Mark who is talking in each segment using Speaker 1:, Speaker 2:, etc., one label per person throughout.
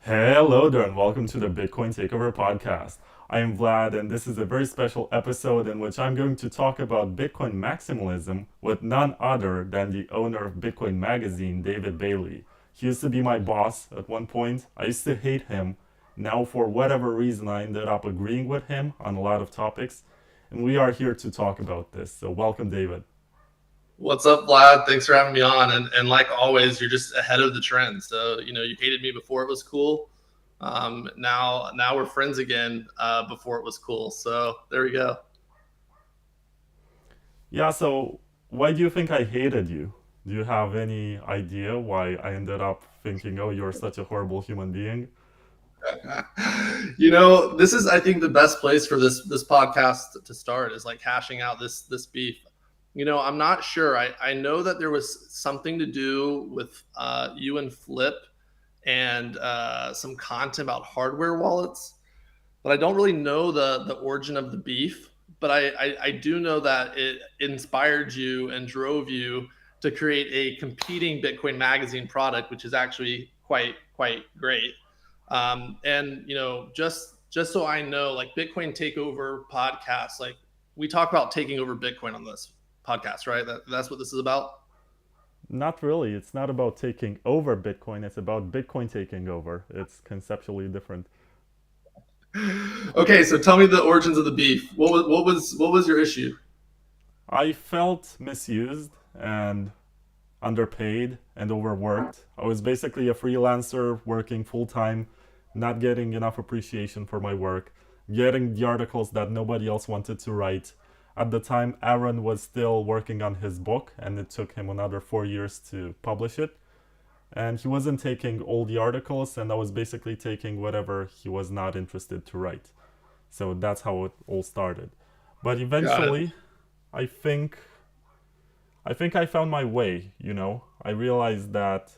Speaker 1: Hello there, and welcome to the Bitcoin Takeover podcast. I am Vlad, and this is a very special episode in which I'm going to talk about Bitcoin maximalism with none other than the owner of Bitcoin Magazine, David Bailey. He used to be my boss at one point. I used to hate him. Now, for whatever reason, I ended up agreeing with him on a lot of topics, and we are here to talk about this. So, welcome, David.
Speaker 2: What's up, Vlad? Thanks for having me on. And like always, you're just ahead of the trend. So, you hated me before it was cool. Now we're friends again before it was cool. So there we go.
Speaker 1: Yeah, so why do you think I hated you? Do you have any idea why I ended up thinking, oh, you're such a horrible human being?
Speaker 2: This is, I think, the best place for this podcast to start is like hashing out this beef. I'm not sure. I know that there was something to do with you and Flip and some content about hardware wallets, but I don't really know the origin of the beef. But I do know that it inspired you and drove you to create a competing Bitcoin magazine product, which is actually quite great. And just so I know, like Bitcoin Takeover podcast, like we talk about taking over Bitcoin on this podcast, right? That's what this is about.
Speaker 1: Not really. It's not about taking over Bitcoin, it's about Bitcoin taking over. It's conceptually different.
Speaker 2: Okay, so tell me the origins of the beef. What was your issue?
Speaker 1: I felt misused and underpaid and overworked. I was basically a freelancer working full time, not getting enough appreciation for my work, getting the articles that nobody else wanted to write. At the time, Aaron was still working on his book, and it took him another 4 years to publish it. And he wasn't taking all the articles, and I was basically taking whatever he was not interested to write. So that's how it all started. But
Speaker 2: Got it.
Speaker 1: eventually, I think I think I found my way, I realized that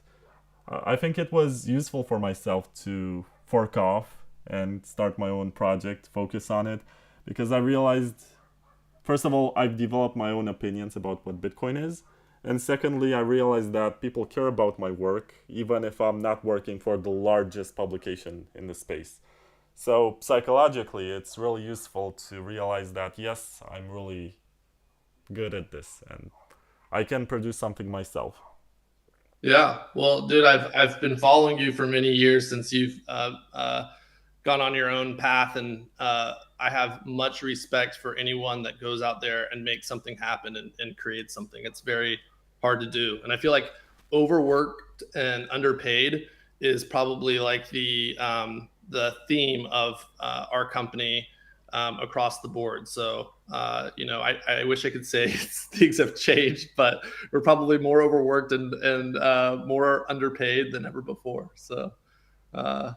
Speaker 1: I think it was useful for myself to fork off and start my own project, focus on it, because I realized, first of all, I've developed my own opinions about what Bitcoin is. And secondly, I realized that people care about my work, even if I'm not working for the largest publication in the space. So psychologically, it's really useful to realize that, yes, I'm really good at this and I can produce something myself.
Speaker 2: Yeah. Well, dude, I've been following you for many years since you've gone on your own path, and I have much respect for anyone that goes out there and makes something happen and creates something. It's very hard to do, and I feel like overworked and underpaid is probably like the theme of our company across the board. So, I wish I could say things have changed, but we're probably more overworked and more underpaid than ever before. So, uh,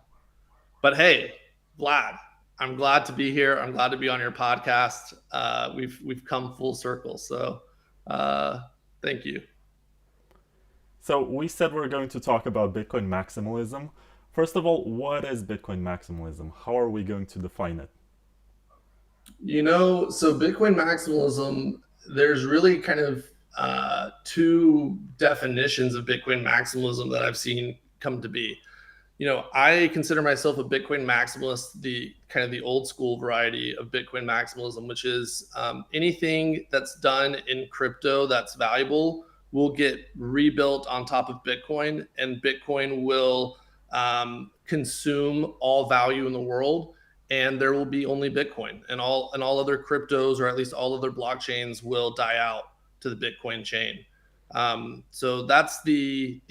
Speaker 2: but hey, Vlad, I'm glad to be here. I'm glad to be on your podcast. We've come full circle. So, uh, thank you.
Speaker 1: So we said we're going to talk about Bitcoin maximalism. First of all, what is Bitcoin maximalism? How are we going to define it?
Speaker 2: So Bitcoin maximalism, there's really kind of two definitions of Bitcoin maximalism that I've seen come to be. I consider myself a Bitcoin maximalist, the kind of the old school variety of Bitcoin maximalism, which is anything that's done in crypto that's valuable will get rebuilt on top of Bitcoin, and Bitcoin will consume all value in the world, and there will be only Bitcoin, and all other cryptos, or at least all other blockchains, will die out to the Bitcoin chain. So that's the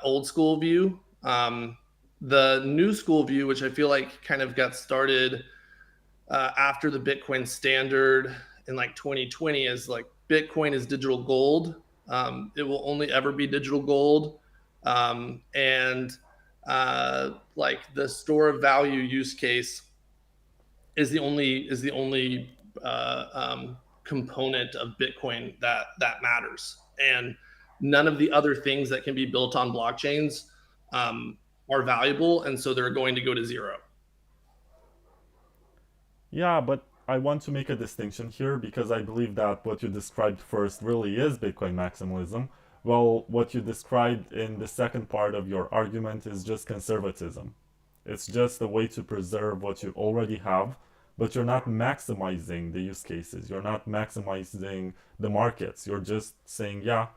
Speaker 2: old school view. The new school view, which I feel like kind of got started after the Bitcoin standard in like 2020, is like Bitcoin is digital gold. It will only ever be digital gold. And like the store of value use case is the only component of Bitcoin that matters, and none of the other things that can be built on blockchains um, are valuable, and so they're going to go to zero.
Speaker 1: Yeah, but I want to make a distinction here because I believe that what you described first really is Bitcoin maximalism. Well, what you described in the second part of your argument is just conservatism. It's just a way to preserve what you already have, but you're not maximizing the use cases. You're not maximizing the markets. You're just saying, yeah,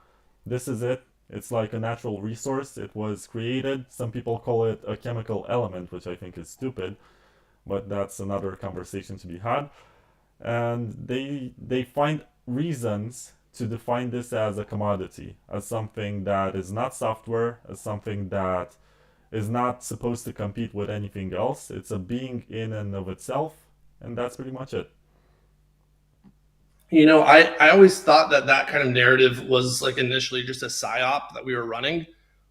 Speaker 1: this is it. It's like a natural resource. It was created. Some people call it a chemical element, which I think is stupid, but that's another conversation to be had. And they find reasons to define this as a commodity, as something that is not software, as something that is not supposed to compete with anything else. It's a being in and of itself, and that's pretty much it.
Speaker 2: I always thought that that kind of narrative was like initially just a psyop that we were running,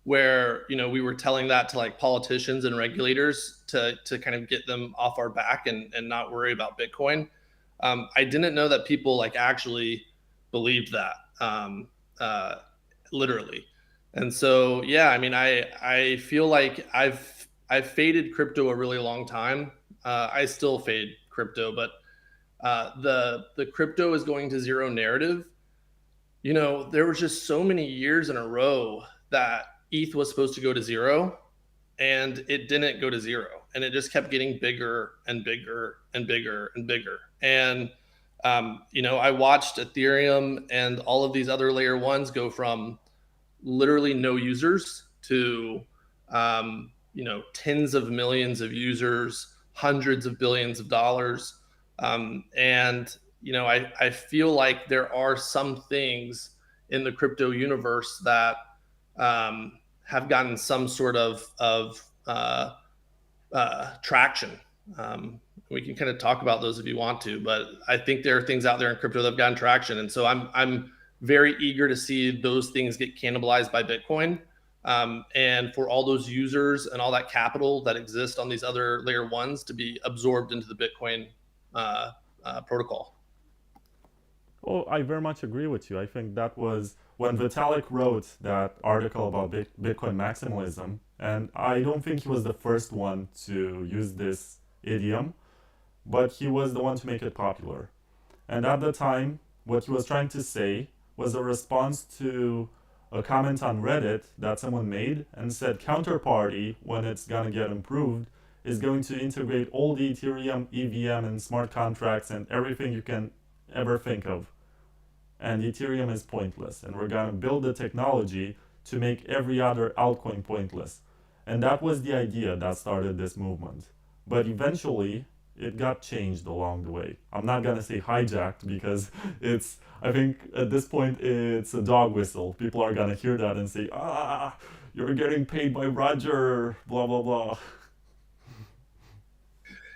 Speaker 2: where we were telling that to like politicians and regulators to kind of get them off our back and not worry about Bitcoin. I didn't know that people like actually believed that, uh, literally. And so yeah, I mean, I feel like I've faded crypto a really long time. I still fade crypto, but the crypto is going to zero narrative. There was just so many years in a row that ETH was supposed to go to zero, and it didn't go to zero, and it just kept getting bigger and bigger and bigger and bigger. And I watched Ethereum and all of these other layer ones go from literally no users to tens of millions of users, hundreds of billions of dollars. And I feel like there are some things in the crypto universe that have gotten some sort of traction. We can kind of talk about those if you want to, but I think there are things out there in crypto that have gotten traction, and so I'm very eager to see those things get cannibalized by Bitcoin, and for all those users and all that capital that exists on these other layer ones to be absorbed into the Bitcoin protocol.
Speaker 1: Well, I very much agree with you. I think that was when Vitalik wrote that article about Bitcoin maximalism, and I don't think he was the first one to use this idiom, but he was the one to make it popular. And at the time, what he was trying to say was a response to a comment on Reddit that someone made and said Counterparty, when it's gonna get improved, is going to integrate all the Ethereum, EVM, and smart contracts and everything you can ever think of. And Ethereum is pointless, and we're gonna build the technology to make every other altcoin pointless. And that was the idea that started this movement. But eventually, it got changed along the way. I'm not gonna say hijacked because I think at this point it's a dog whistle. People are gonna hear that and say, you're getting paid by Roger, blah, blah, blah.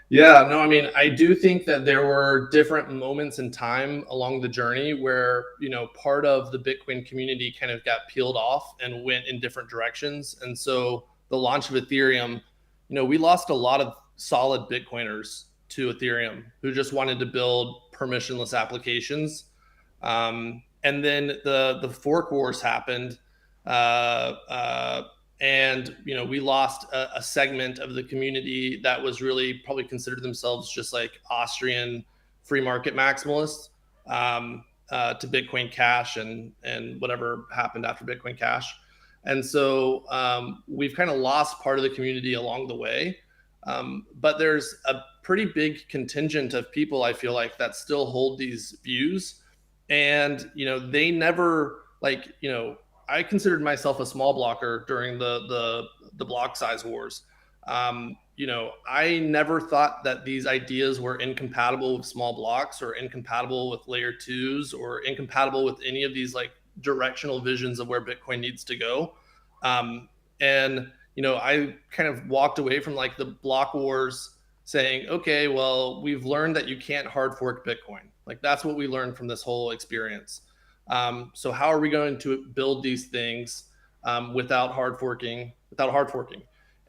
Speaker 2: Yeah, no, I mean, I do think that there were different moments in time along the journey where, part of the Bitcoin community kind of got peeled off and went in different directions. And so the launch of Ethereum, we lost a lot of solid Bitcoiners to Ethereum who just wanted to build permissionless applications. And then the fork wars happened. And we lost a segment of the community that was really probably considered themselves just like Austrian free market maximalists, to Bitcoin Cash and whatever happened after Bitcoin Cash. And so we've kind of lost part of the community along the way. But there's a pretty big contingent of people, I feel like, that still hold these views. And, they never I considered myself a small blocker during the block size wars. I never thought that these ideas were incompatible with small blocks or incompatible with layer twos or incompatible with any of these like directional visions of where Bitcoin needs to go. And I kind of walked away from like the block wars saying, okay, well, we've learned that you can't hard fork Bitcoin. Like that's what we learned from this whole experience. So how are we going to build these things without hard forking?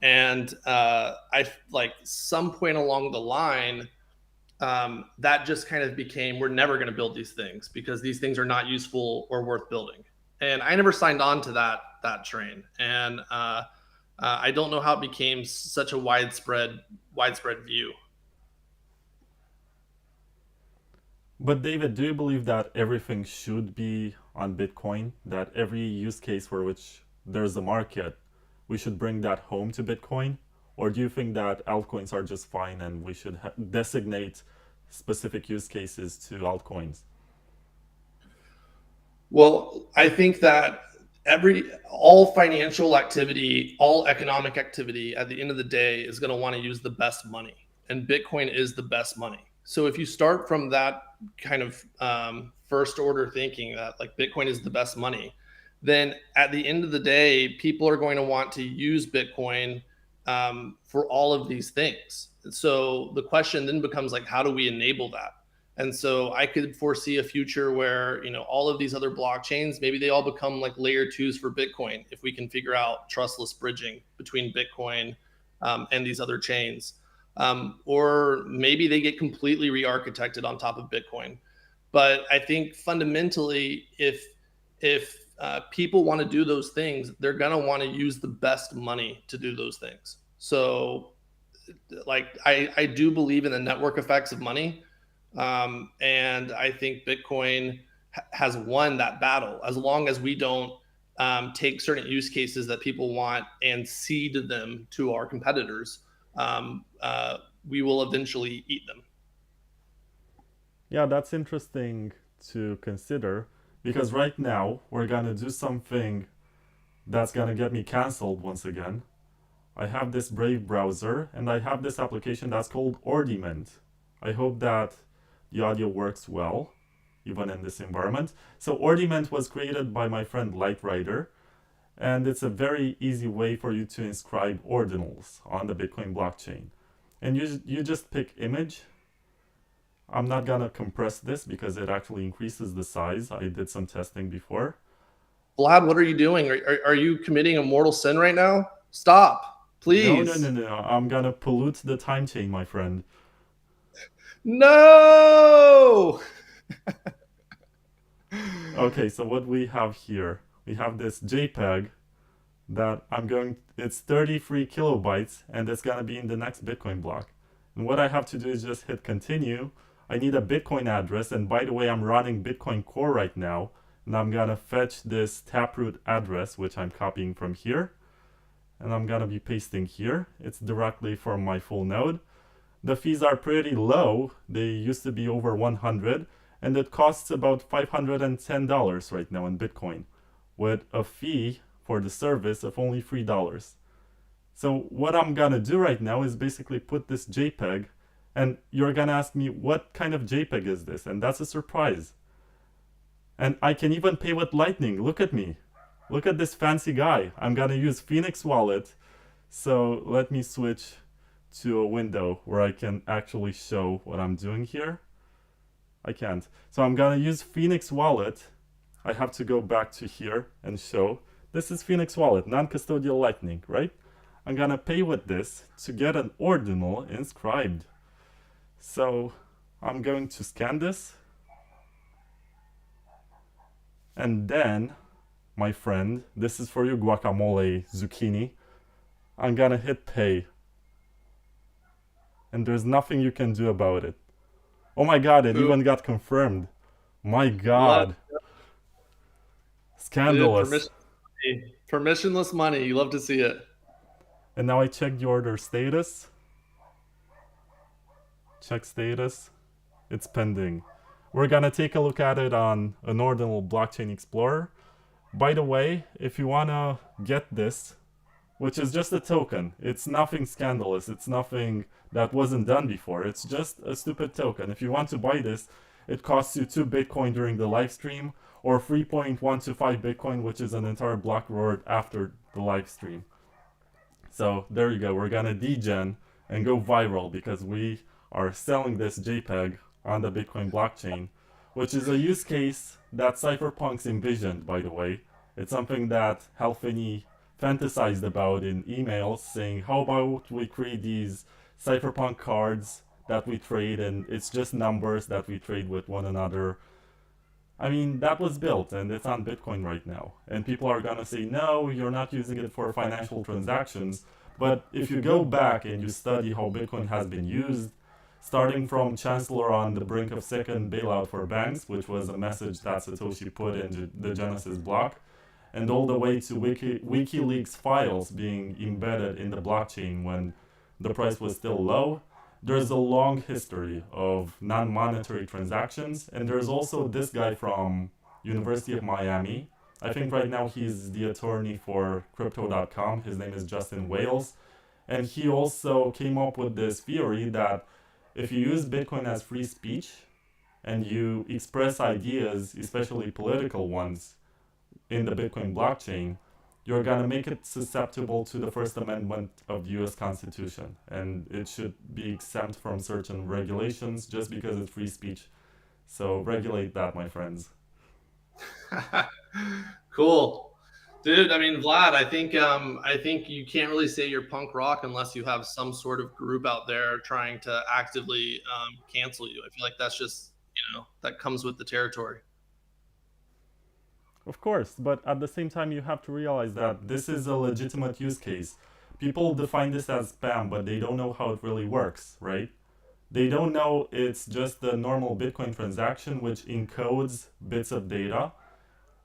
Speaker 2: And I like some point along the line, that just kind of became, we're never going to build these things because these things are not useful or worth building. And I never signed on to that train. And I don't know how it became such a widespread view.
Speaker 1: But David, do you believe that everything should be on Bitcoin, that every use case for which there's a market, we should bring that home to Bitcoin? Or do you think that altcoins are just fine and we should designate specific use cases to altcoins?
Speaker 2: Well, I think that all financial activity, all economic activity at the end of the day is going to want to use the best money, and Bitcoin is the best money. So if you start from that kind of first order thinking that like Bitcoin is the best money, then at the end of the day, people are going to want to use Bitcoin for all of these things. So the question then becomes like, how do we enable that? And so I could foresee a future where, all of these other blockchains, maybe they all become like layer twos for Bitcoin if we can figure out trustless bridging between Bitcoin and these other chains. Or maybe they get completely re-architected on top of Bitcoin. But I think fundamentally, if people want to do those things, they're going to want to use the best money to do those things. So like I do believe in the network effects of money. And I think Bitcoin has won that battle. As long as we don't take certain use cases that people want and cede them to our competitors, we will eventually eat them.
Speaker 1: Yeah, that's interesting to consider, because right now we're gonna do something that's gonna get me canceled once again. I have this Brave browser and I have this application that's called Ordinal. I hope that the audio works well, even in this environment. So Ordinal was created by my friend Lightrider, and it's a very easy way for you to inscribe ordinals on the Bitcoin blockchain. And you just pick image. I'm not gonna compress this because it actually increases the size. I did some testing before.
Speaker 2: Vlad, what are you doing? Are you committing a mortal sin right now? Stop, please.
Speaker 1: No. I'm gonna pollute the time chain, my friend.
Speaker 2: No!
Speaker 1: Okay, so what we have here, we have this JPEG that it's 33 kilobytes, and it's gonna be in the next Bitcoin block. And what I have to do is just hit continue. I need a Bitcoin address, and by the way, I'm running Bitcoin Core right now, and I'm gonna fetch this taproot address, which I'm copying from here, and I'm gonna be pasting here. It's directly from my full node. The fees are pretty low. They used to be over 100, and it costs about $510 right now in Bitcoin, with a fee for the service of only $3. So what I'm gonna do right now is basically put this JPEG, and you're gonna ask me, what kind of JPEG is this? And that's a surprise. And I can even pay with Lightning. Look at me. Look at this fancy guy. I'm gonna use Phoenix Wallet. So let me switch to a window where I can actually show what I'm doing here. I can't. So I'm gonna use Phoenix Wallet. I have to go back to here and show. This is Phoenix Wallet, non-custodial Lightning, right? I'm gonna pay with this to get an ordinal inscribed. So I'm going to scan this. And then, my friend, this is for you, guacamole zucchini. I'm gonna hit pay. And there's nothing you can do about it. Oh my god, it even got confirmed. My god. Scandalous.
Speaker 2: Permissionless money. You love to see it.
Speaker 1: And now I check the order status. Check status. It's pending. We're gonna take a look at it on an Ordinal Blockchain Explorer. By the way, if you wanna get this, which is just a token, it's nothing scandalous, it's nothing that wasn't done before, it's just a stupid token. If you want to buy this, it costs you 2 Bitcoin during the live stream, or 3.125 Bitcoin, which is an entire block reward after the live stream. So there you go, we're gonna degen and go viral because we are selling this JPEG on the Bitcoin blockchain, which is a use case that cypherpunks envisioned, by the way. It's something that Hal Finney fantasized about in emails, saying, how about we create these cypherpunk cards that we trade, and it's just numbers that we trade with one another. I mean, that was built, and it's on Bitcoin right now. And people are gonna say, no, you're not using it for financial transactions. But if you go back and you study how Bitcoin has been used, starting from Chancellor on the brink of second bailout for banks, which was a message that Satoshi put in the Genesis block, and all the way to WikiLeaks files being embedded in the blockchain when the price was still low. There's a long history of non-monetary transactions, and there's also this guy from University of Miami. I think right now he's the attorney for Crypto.com. His name is Justin Wales, and he also came up with this theory that if you use Bitcoin as free speech and you express ideas, especially political ones, in the Bitcoin blockchain, you're going to make it susceptible to the First Amendment of the US Constitution. And it should be exempt from certain regulations just because it's free speech. So regulate that, my friends.
Speaker 2: Cool. Dude, I mean, Vlad, I think you can't really say you're punk rock unless you have some sort of group out there trying to actively cancel you. I feel like that's just, that comes with the territory.
Speaker 1: Of course, but at the same time, you have to realize that this is a legitimate use case. People define this as spam, but they don't know how it really works, right? They don't know it's just the normal Bitcoin transaction which encodes bits of data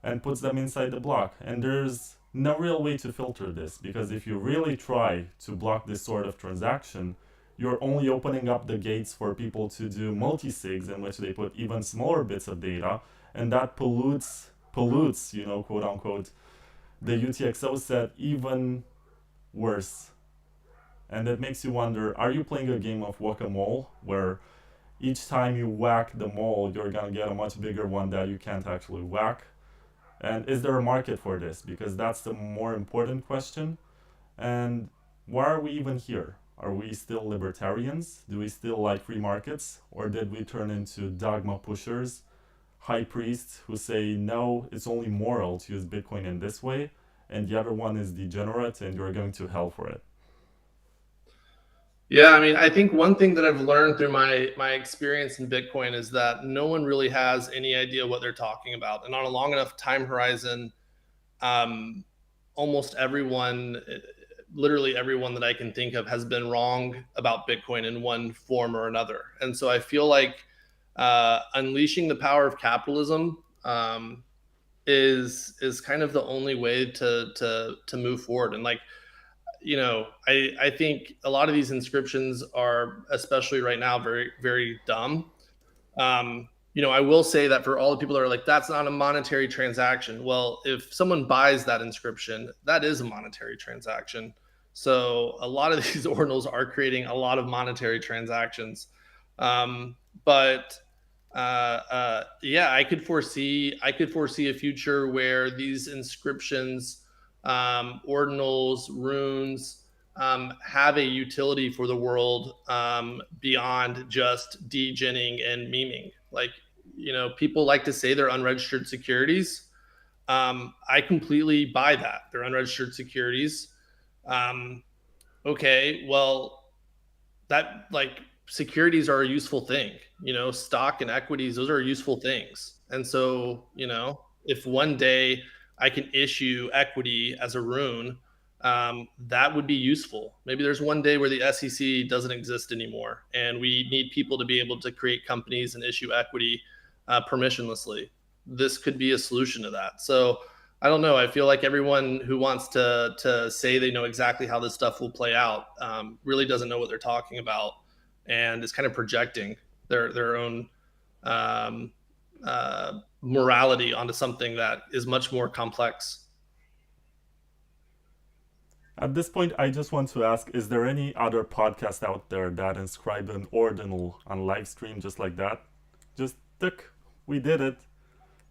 Speaker 1: and puts them inside the block. And there's no real way to filter this, because if you really try to block this sort of transaction, you're only opening up the gates for people to do multi-sigs in which they put even smaller bits of data, and that pollutes, quote unquote, the UTXO set even worse. And it makes you wonder, are you playing a game of whack-a-mole where each time you whack the mole, you're gonna get a much bigger one that you can't actually whack? And is there a market for this? Because that's the more important question. And why are we even here? Are we still libertarians? Do we still like free markets? Or did we turn into dogma pushers, high priests who say, no, it's only moral to use Bitcoin in this way, and the other one is degenerate and you're going to hell for it?
Speaker 2: Yeah, I mean, I think one thing that I've learned through my experience in Bitcoin is that no one really has any idea what they're talking about. And on a long enough time horizon, almost everyone, literally everyone that I can think of has been wrong about Bitcoin in one form or another. And so I feel like unleashing the power of capitalism is kind of the only way to move forward. And like, I think a lot of these inscriptions are, especially right now, very, very dumb. I will say that for all the people that are like, that's not a monetary transaction. Well, if someone buys that inscription, that is a monetary transaction. So a lot of these ordinals are creating a lot of monetary transactions. But yeah, I could foresee a future where these inscriptions, ordinals, runes, have a utility for the world beyond just degenning and memeing. Like, people like to say they're unregistered securities. I completely buy that. They're unregistered securities. Okay, well, that, like, securities are a useful thing. Stock and equities, those are useful things. And so, if one day I can issue equity as a rune, that would be useful. Maybe there's one day where the SEC doesn't exist anymore, and we need people to be able to create companies and issue equity permissionlessly. This could be a solution to that. So I don't know. I feel like everyone who wants to say they know exactly how this stuff will play out really doesn't know what they're talking about, and is kind of projecting their own morality onto something that is much more complex.
Speaker 1: At this point, I just want to ask, is there any other podcast out there that inscribed an ordinal on live stream just like that? Just tick, we did it.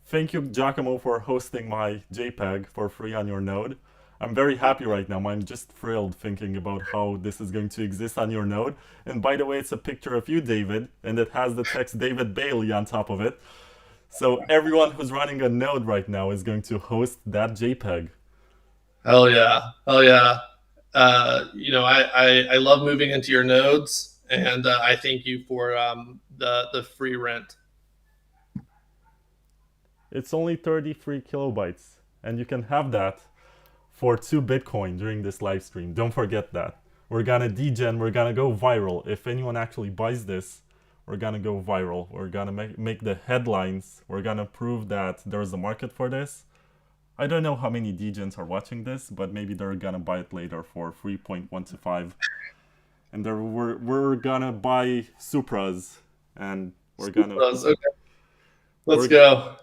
Speaker 1: Thank you, Giacomo, for hosting my JPEG for free on your node. I'm very happy right now. I'm just thrilled thinking about how this is going to exist on your node. And by the way, it's a picture of you, David, and it has the text David Bailey on top of it. So everyone who's running a node right now is going to host that JPEG.
Speaker 2: Hell yeah. Hell yeah. I love moving into your nodes, and I thank you for the free rent.
Speaker 1: It's only 33 kilobytes, and you can have that for 2 Bitcoin during this live stream. Don't forget that. we're gonna degen, we're gonna go viral. If anyone actually buys this, we're gonna go viral. We're gonna make the headlines. We're gonna prove that there's a market for this. I don't know how many degens are watching this, but maybe they're gonna buy it later for 3.125. And we're gonna buy Supras, and we're gonna
Speaker 2: Okay, let's
Speaker 1: we're
Speaker 2: go.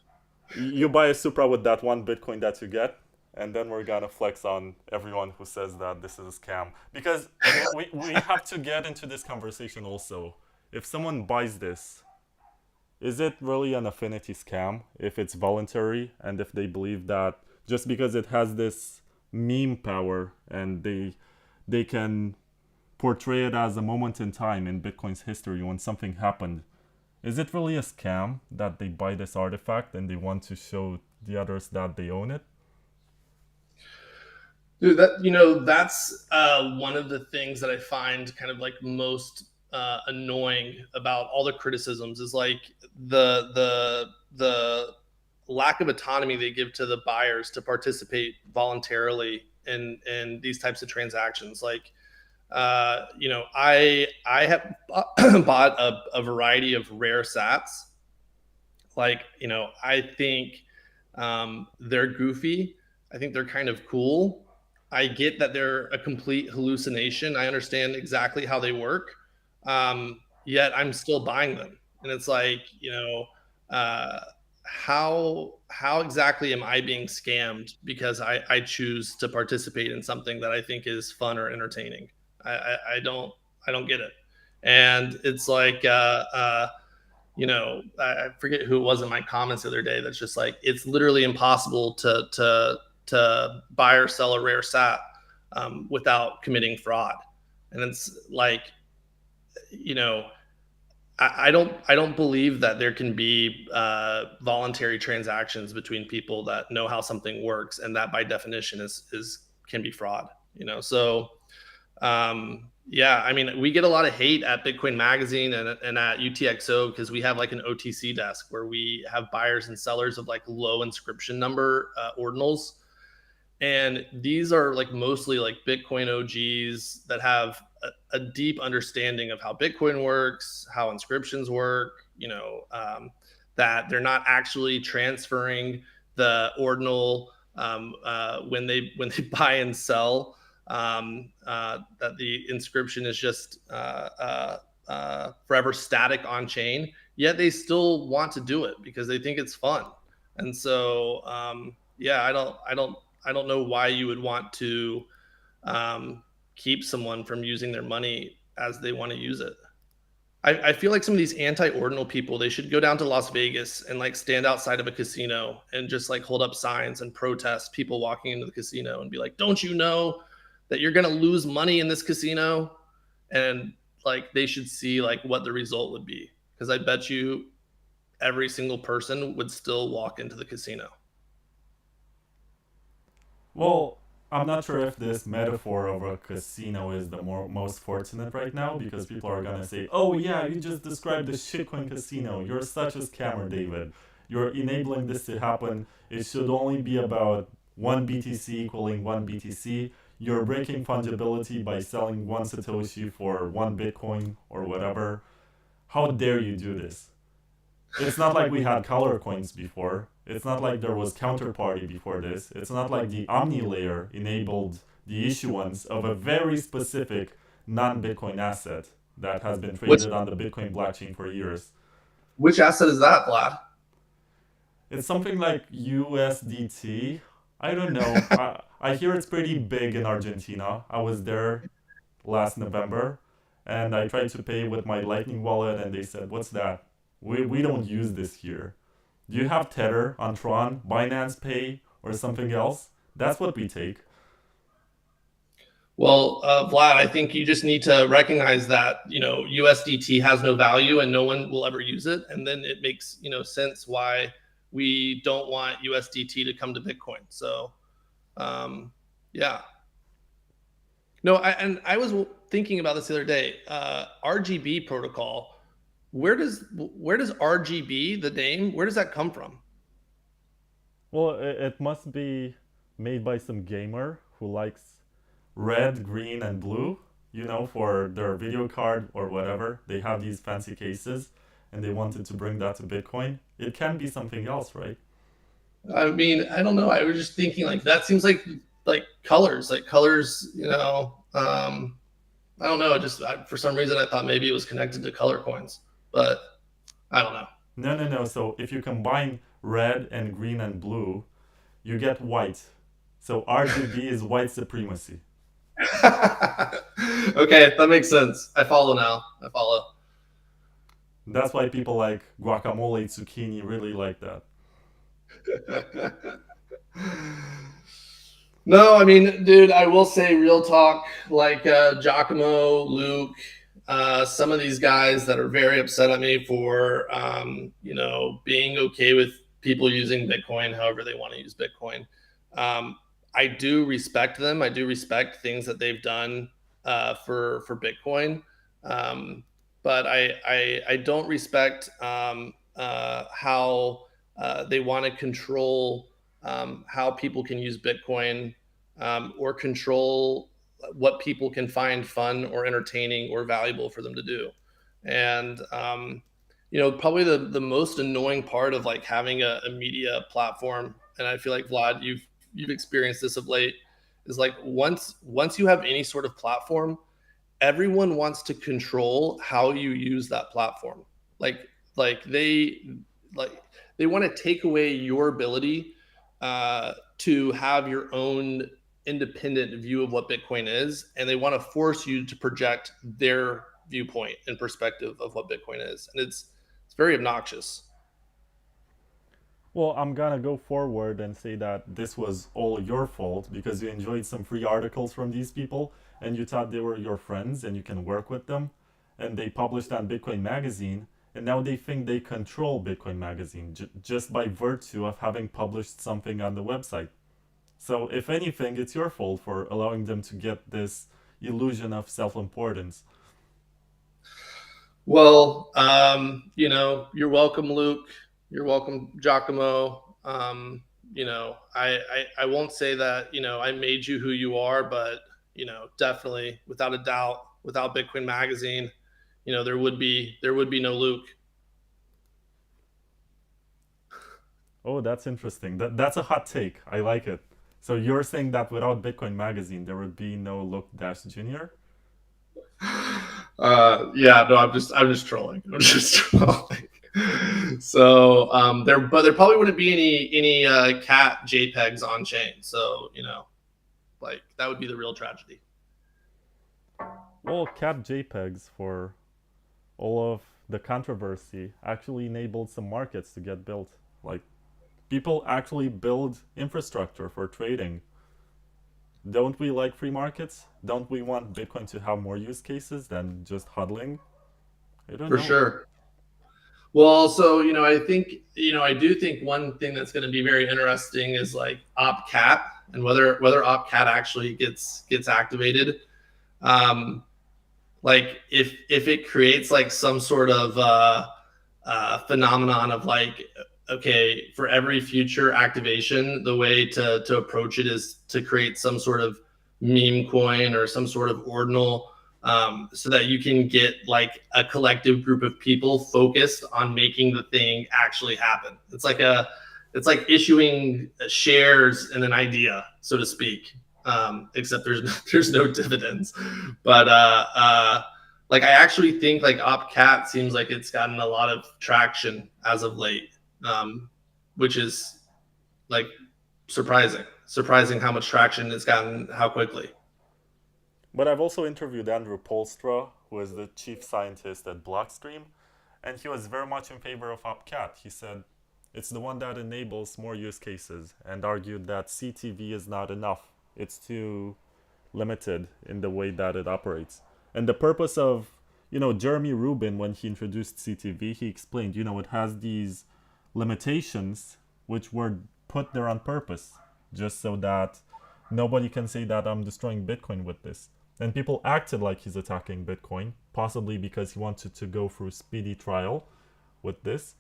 Speaker 1: you buy a Supra with that one Bitcoin that you get, and then we're gonna flex on everyone who says that this is a scam. Because we have to get into this conversation also. If someone buys this, is it really an affinity scam if it's voluntary and if they believe that just because it has this meme power and they can portray it as a moment in time in Bitcoin's history when something happened? Is it really a scam that they buy this artifact and they want to show the others that they own it?
Speaker 2: Dude, that's one of the things that I find kind of like most annoying about all the criticisms is like the lack of autonomy they give to the buyers to participate voluntarily in these types of transactions. Like, I have bought a variety of rare sats. Like, I think they're goofy. I think they're kind of cool. I get that they're a complete hallucination. I understand exactly how they work. Yet I'm still buying them. And it's like, uh, how exactly am I being scammed because I choose to participate in something that I think is fun or entertaining? I don't get it. And it's like, I forget who it was in my comments the other day. That's just like, it's literally impossible to buy or sell a rare sat without committing fraud. And it's like, I don't believe that there can be voluntary transactions between people that know how something works, and that by definition is can be fraud. So yeah, I mean, we get a lot of hate at Bitcoin Magazine and at UTXO because we have like an OTC desk where we have buyers and sellers of like low inscription number ordinals. And these are like mostly like Bitcoin OGs that have a deep understanding of how Bitcoin works, how inscriptions work, that they're not actually transferring the ordinal when they buy and sell. That the inscription is just forever static on chain, yet they still want to do it because they think it's fun. And so, yeah, I don't know why you would want to keep someone from using their money as they want to use it. I feel like some of these anti-ordinal people, they should go down to Las Vegas and like stand outside of a casino and just like hold up signs and protest people walking into the casino and be like, don't you know that you're going to lose money in this casino? And like, they should see like what the result would be. Because I bet you every single person would still walk into the casino.
Speaker 1: Well, I'm not sure if this metaphor of a casino is the most fortunate right now because people are gonna say, "Oh yeah, you just described the shitcoin casino. You're such a scammer, David. You're enabling this to happen. It should only be about one BTC equaling one BTC. You're breaking fungibility by selling one Satoshi for one Bitcoin or whatever. How dare you do this?" It's not like we had color coins before. It's not like there was counterparty before this. It's not like the Omni layer enabled the issuance of a very specific non-Bitcoin asset that has been traded on the Bitcoin blockchain for years.
Speaker 2: Which asset is that, Vlad?
Speaker 1: It's something like USDT. I don't know. I hear it's pretty big in Argentina. I was there last November and I tried to pay with my Lightning wallet and they said, "What's that? We don't use this here. Do you have Tether on Tron, Binance Pay, or something else? That's what we take."
Speaker 2: Well, Vlad, I think you just need to recognize that, USDT has no value and no one will ever use it. And then it makes, sense why we don't want USDT to come to Bitcoin. So, yeah. No, I was thinking about this the other day. RGB protocol. Where does RGB, the name, where does that come from?
Speaker 1: Well, it must be made by some gamer who likes red, green, and blue. for their video card or whatever. They have these fancy cases and they wanted to bring that to Bitcoin. It can be something else, right?
Speaker 2: I mean, I don't know. I was just thinking like that seems like colors, I don't know. For some reason I thought maybe it was connected to color coins, but I don't know.
Speaker 1: No. So if you combine red and green and blue, you get white. So RGB is white supremacy.
Speaker 2: Okay, that makes sense. I follow now. I follow.
Speaker 1: That's why people like guacamole, zucchini really like that.
Speaker 2: No, I mean, dude, I will say real talk, like Giacomo, Luke, some of these guys that are very upset at me for, being okay with people using Bitcoin however they want to use Bitcoin. I do respect them. I do respect things that they've done for Bitcoin. But I don't respect how they want to control how people can use Bitcoin or control what people can find fun or entertaining or valuable for them to do. And probably the most annoying part of like having a media platform, and I feel like Vlad, you've experienced this of late, is like once you have any sort of platform, everyone wants to control how you use that platform. Like they want to take away your ability to have your own independent view of what Bitcoin is, and they want to force you to project their viewpoint and perspective of what Bitcoin is, and it's very obnoxious.
Speaker 1: Well, I'm gonna go forward and say that this was all your fault because you enjoyed some free articles from these people and you thought they were your friends and you can work with them. And they published on Bitcoin Magazine, and now they think they control Bitcoin Magazine just by virtue of having published something on the website. So, if anything, it's your fault for allowing them to get this illusion of self importance.
Speaker 2: Well, you're welcome, Luke. You're welcome, Giacomo. I won't say that, I made you who you are, but, definitely, without a doubt, without Bitcoin Magazine, there would be no Luke.
Speaker 1: Oh, that's interesting. That's a hot take. I like it. So you're saying that without Bitcoin Magazine, there would be no Luke Dash Jr.?
Speaker 2: Yeah, no, I'm just trolling. I'm just trolling. So there probably wouldn't be any cat JPEGs on chain. So like that would be the real tragedy.
Speaker 1: Well, cat JPEGs, for all of the controversy, actually enabled some markets to get built. Like, people actually build infrastructure for trading. Don't we like free markets? Don't we want Bitcoin to have more use cases than just hodling? I don't
Speaker 2: For
Speaker 1: know.
Speaker 2: sure. Well, so I think I do think one thing that's going to be very interesting is like opcat and whether opcat actually gets activated. Um, like if it creates like some sort of phenomenon of like, okay, for every future activation, the way to approach it is to create some sort of meme coin or some sort of ordinal, so that you can get like a collective group of people focused on making the thing actually happen. It's like issuing shares in an idea, so to speak. Except there's no dividends, but like I actually think like opcat seems like it's gotten a lot of traction as of late, which is like surprising how much traction it's gotten, how quickly.
Speaker 1: But I've also interviewed Andrew Polstra, who is the chief scientist at Blockstream, and he was very much in favor of opcat. He said it's the one that enables more use cases and argued that CTV is not enough. It's too limited in the way that it operates. And the purpose of, Jeremy Rubin, when he introduced CTV, he explained, it has these limitations which were put there on purpose, just so that nobody can say that I'm destroying Bitcoin with this. And people acted like he's attacking Bitcoin, possibly because he wanted to go through speedy trial with this.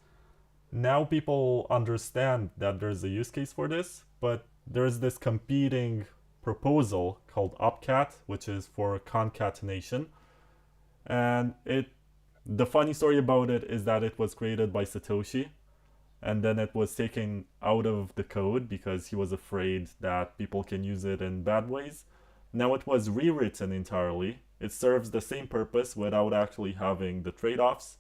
Speaker 1: Now people understand that there's a use case for this, but there's this competing proposal called Upcat, which is for concatenation. And the funny story about it is that it was created by Satoshi, and then it was taken out of the code because he was afraid that people can use it in bad ways. Now it was rewritten entirely. It serves the same purpose without actually having the trade-offs.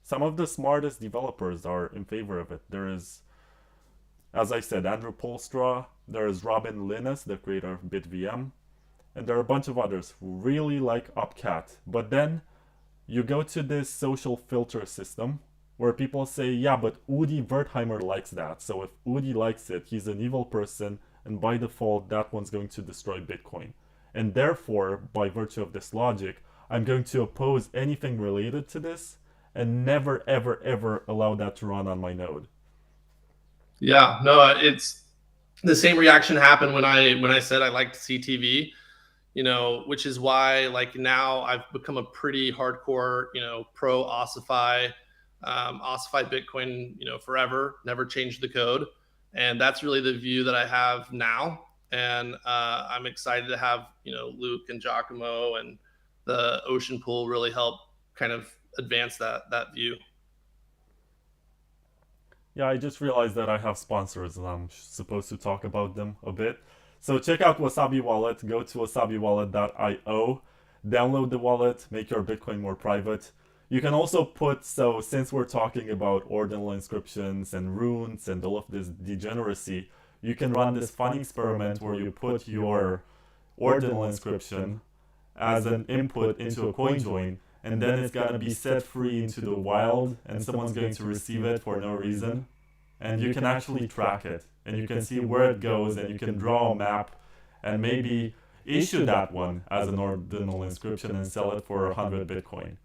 Speaker 1: Some of the smartest developers are in favor of it. There is, as I said, Andrew Polstra, there is Robin Linus, the creator of BitVM, and there are a bunch of others who really like Upcat. But then you go to this social filter system where people say, yeah, but Udi Wertheimer likes that. So if Udi likes it, he's an evil person, and by default, that one's going to destroy Bitcoin. And therefore, by virtue of this logic, I'm going to oppose anything related to this and never, ever, ever allow that to run on my node.
Speaker 2: Yeah, no, it's the same reaction happened when I said I liked CTV, which is why like now I've become a pretty hardcore, pro ossify, ossify Bitcoin, forever, never changed the code. And that's really the view that I have now. And I'm excited to have, Luke and Giacomo and the Ocean Pool really help kind of advance that view.
Speaker 1: Yeah, I just realized that I have sponsors and I'm supposed to talk about them a bit. So check out Wasabi Wallet, go to wasabiwallet.io, download the wallet, make your Bitcoin more private. You can also since we're talking about ordinal inscriptions and runes and all of this degeneracy, you can run this fun experiment where you put your ordinal inscription as an input into a coin join, and then it's gonna be set free into the wild, and someone's going to receive it for no reason. And you can actually track it, and you can see where it goes, and you can draw a map, and maybe issue that one as an ordinal inscription and sell it for 100 Bitcoin.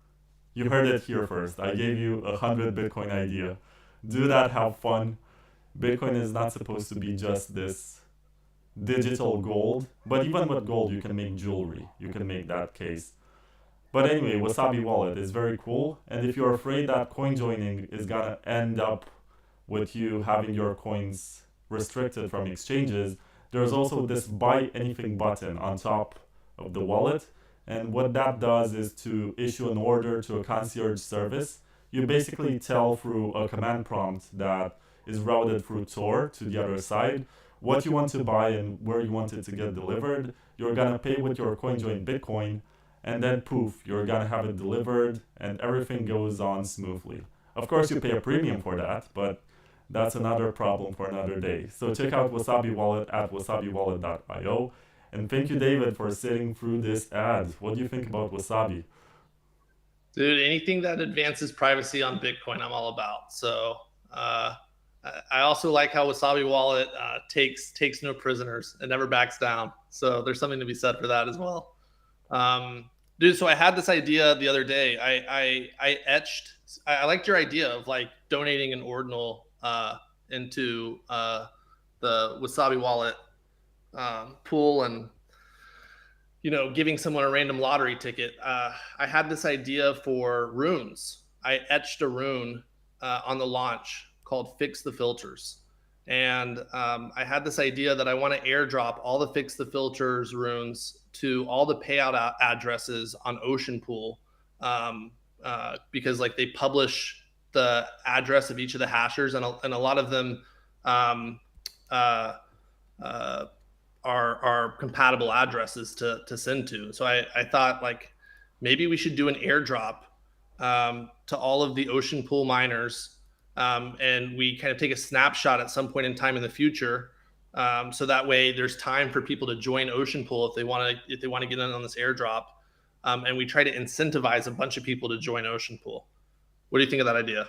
Speaker 1: You heard it here first. I gave you a 100 Bitcoin idea. Do that, have fun. Bitcoin is not supposed to be just this digital gold, but even with gold, you can make jewelry. You can make that case. But anyway, Wasabi Wallet is very cool, and if you're afraid that coin joining is gonna end up with you having your coins restricted from exchanges, there's also this buy anything button on top of the wallet, and what that does is to issue an order to a concierge service. You basically tell through a command prompt that is routed through Tor to the other side what you want to buy and where you want it to get delivered. You're gonna pay with your CoinJoin Bitcoin, and then poof, you're gonna have it delivered and everything goes on smoothly. Of course, you pay a premium for that, but that's another problem for another day. So check out Wasabi Wallet at wasabiwallet.io. And thank you, David, for sitting through this ad. What do you think about Wasabi?
Speaker 2: Dude, anything that advances privacy on Bitcoin, I'm all about. So I also like how Wasabi Wallet takes no prisoners and never backs down. So there's something to be said for that as well. Dude, so I had this idea the other day. I liked your idea of like donating an ordinal into the Wasabi Wallet pool and giving someone a random lottery ticket. I had this idea for runes. I etched a rune on the launch called Fix the Filters. And I had this idea that I want to airdrop all the Fix the Filters runes to all the payout addresses on Ocean Pool, because like they publish the address of each of the hashers, and a lot of them are compatible addresses to send to. So I thought like maybe we should do an airdrop to all of the Ocean Pool miners, and we kind of take a snapshot at some point in time in the future, so that way there's time for people to join Ocean Pool if they want to get in on this airdrop, and we try to incentivize a bunch of people to join Ocean Pool. What do you think of that idea?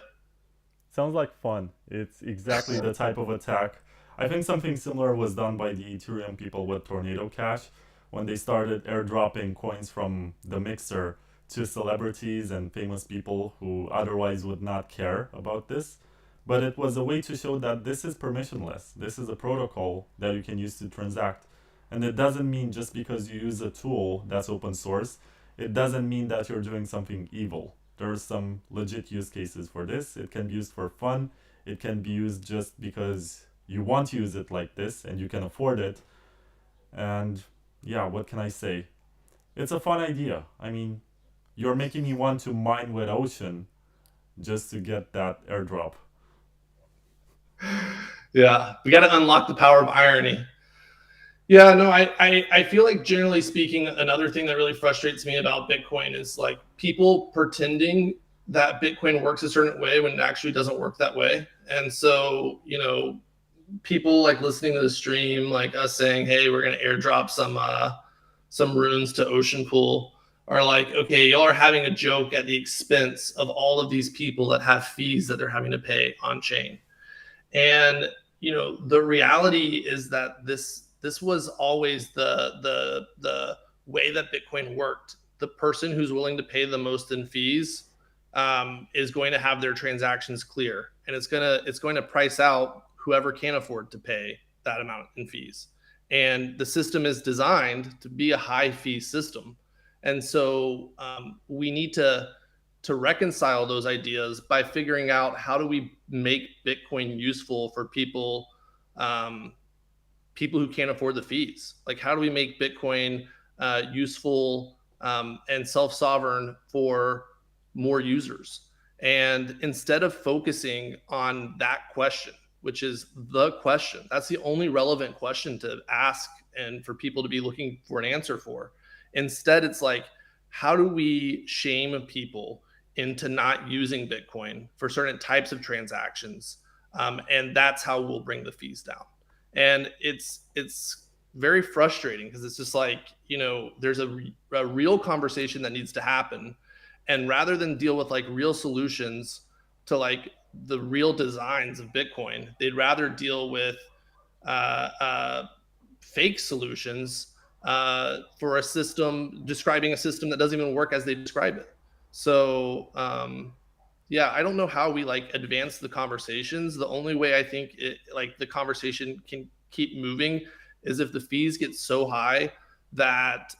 Speaker 1: Sounds like fun. It's exactly the type of attack. I think something similar was done by the Ethereum people with Tornado Cash when they started airdropping coins from the mixer to celebrities and famous people who otherwise would not care about this. But it was a way to show that this is permissionless. This is a protocol that you can use to transact. And it doesn't mean just because you use a tool that's open source, it doesn't mean that you're doing something evil. There are some legit use cases for this. It can be used for fun. It can be used just because you want to use it like this and you can afford it. And yeah, what can I say? It's a fun idea. I mean, you're making me want to mine with Ocean just to get that airdrop.
Speaker 2: Yeah, we got to unlock the power of irony. Yeah, no, I feel like generally speaking, another thing that really frustrates me about Bitcoin is like people pretending that Bitcoin works a certain way when it actually doesn't work that way. And so, people like listening to the stream, like us saying, "Hey, we're gonna airdrop some runes to Ocean Pool," are like, "Okay, y'all are having a joke at the expense of all of these people that have fees that they're having to pay on chain." And the reality is that this was always the way that Bitcoin worked. The person who's willing to pay the most in fees is going to have their transactions clear, and it's going to price out whoever can afford to pay that amount in fees. And the system is designed to be a high fee system, and so we need to reconcile those ideas by figuring out how do we make Bitcoin useful for people who can't afford the fees. Like, how do we make Bitcoin useful and self-sovereign for more users? And instead of focusing on that question, which is the question, that's the only relevant question to ask and for people to be looking for an answer for. Instead, it's like, how do we shame people into not using Bitcoin for certain types of transactions? And that's how we'll bring the fees down. And it's very frustrating because it's just like, there's a real conversation that needs to happen, and rather than deal with like real solutions to like the real designs of Bitcoin, they'd rather deal with uh, uh, fake solutions for a system, describing a system that doesn't even work as they describe it. So yeah, I don't know how we like advance the conversations. The only way I think like the conversation can keep moving is if the fees get so high that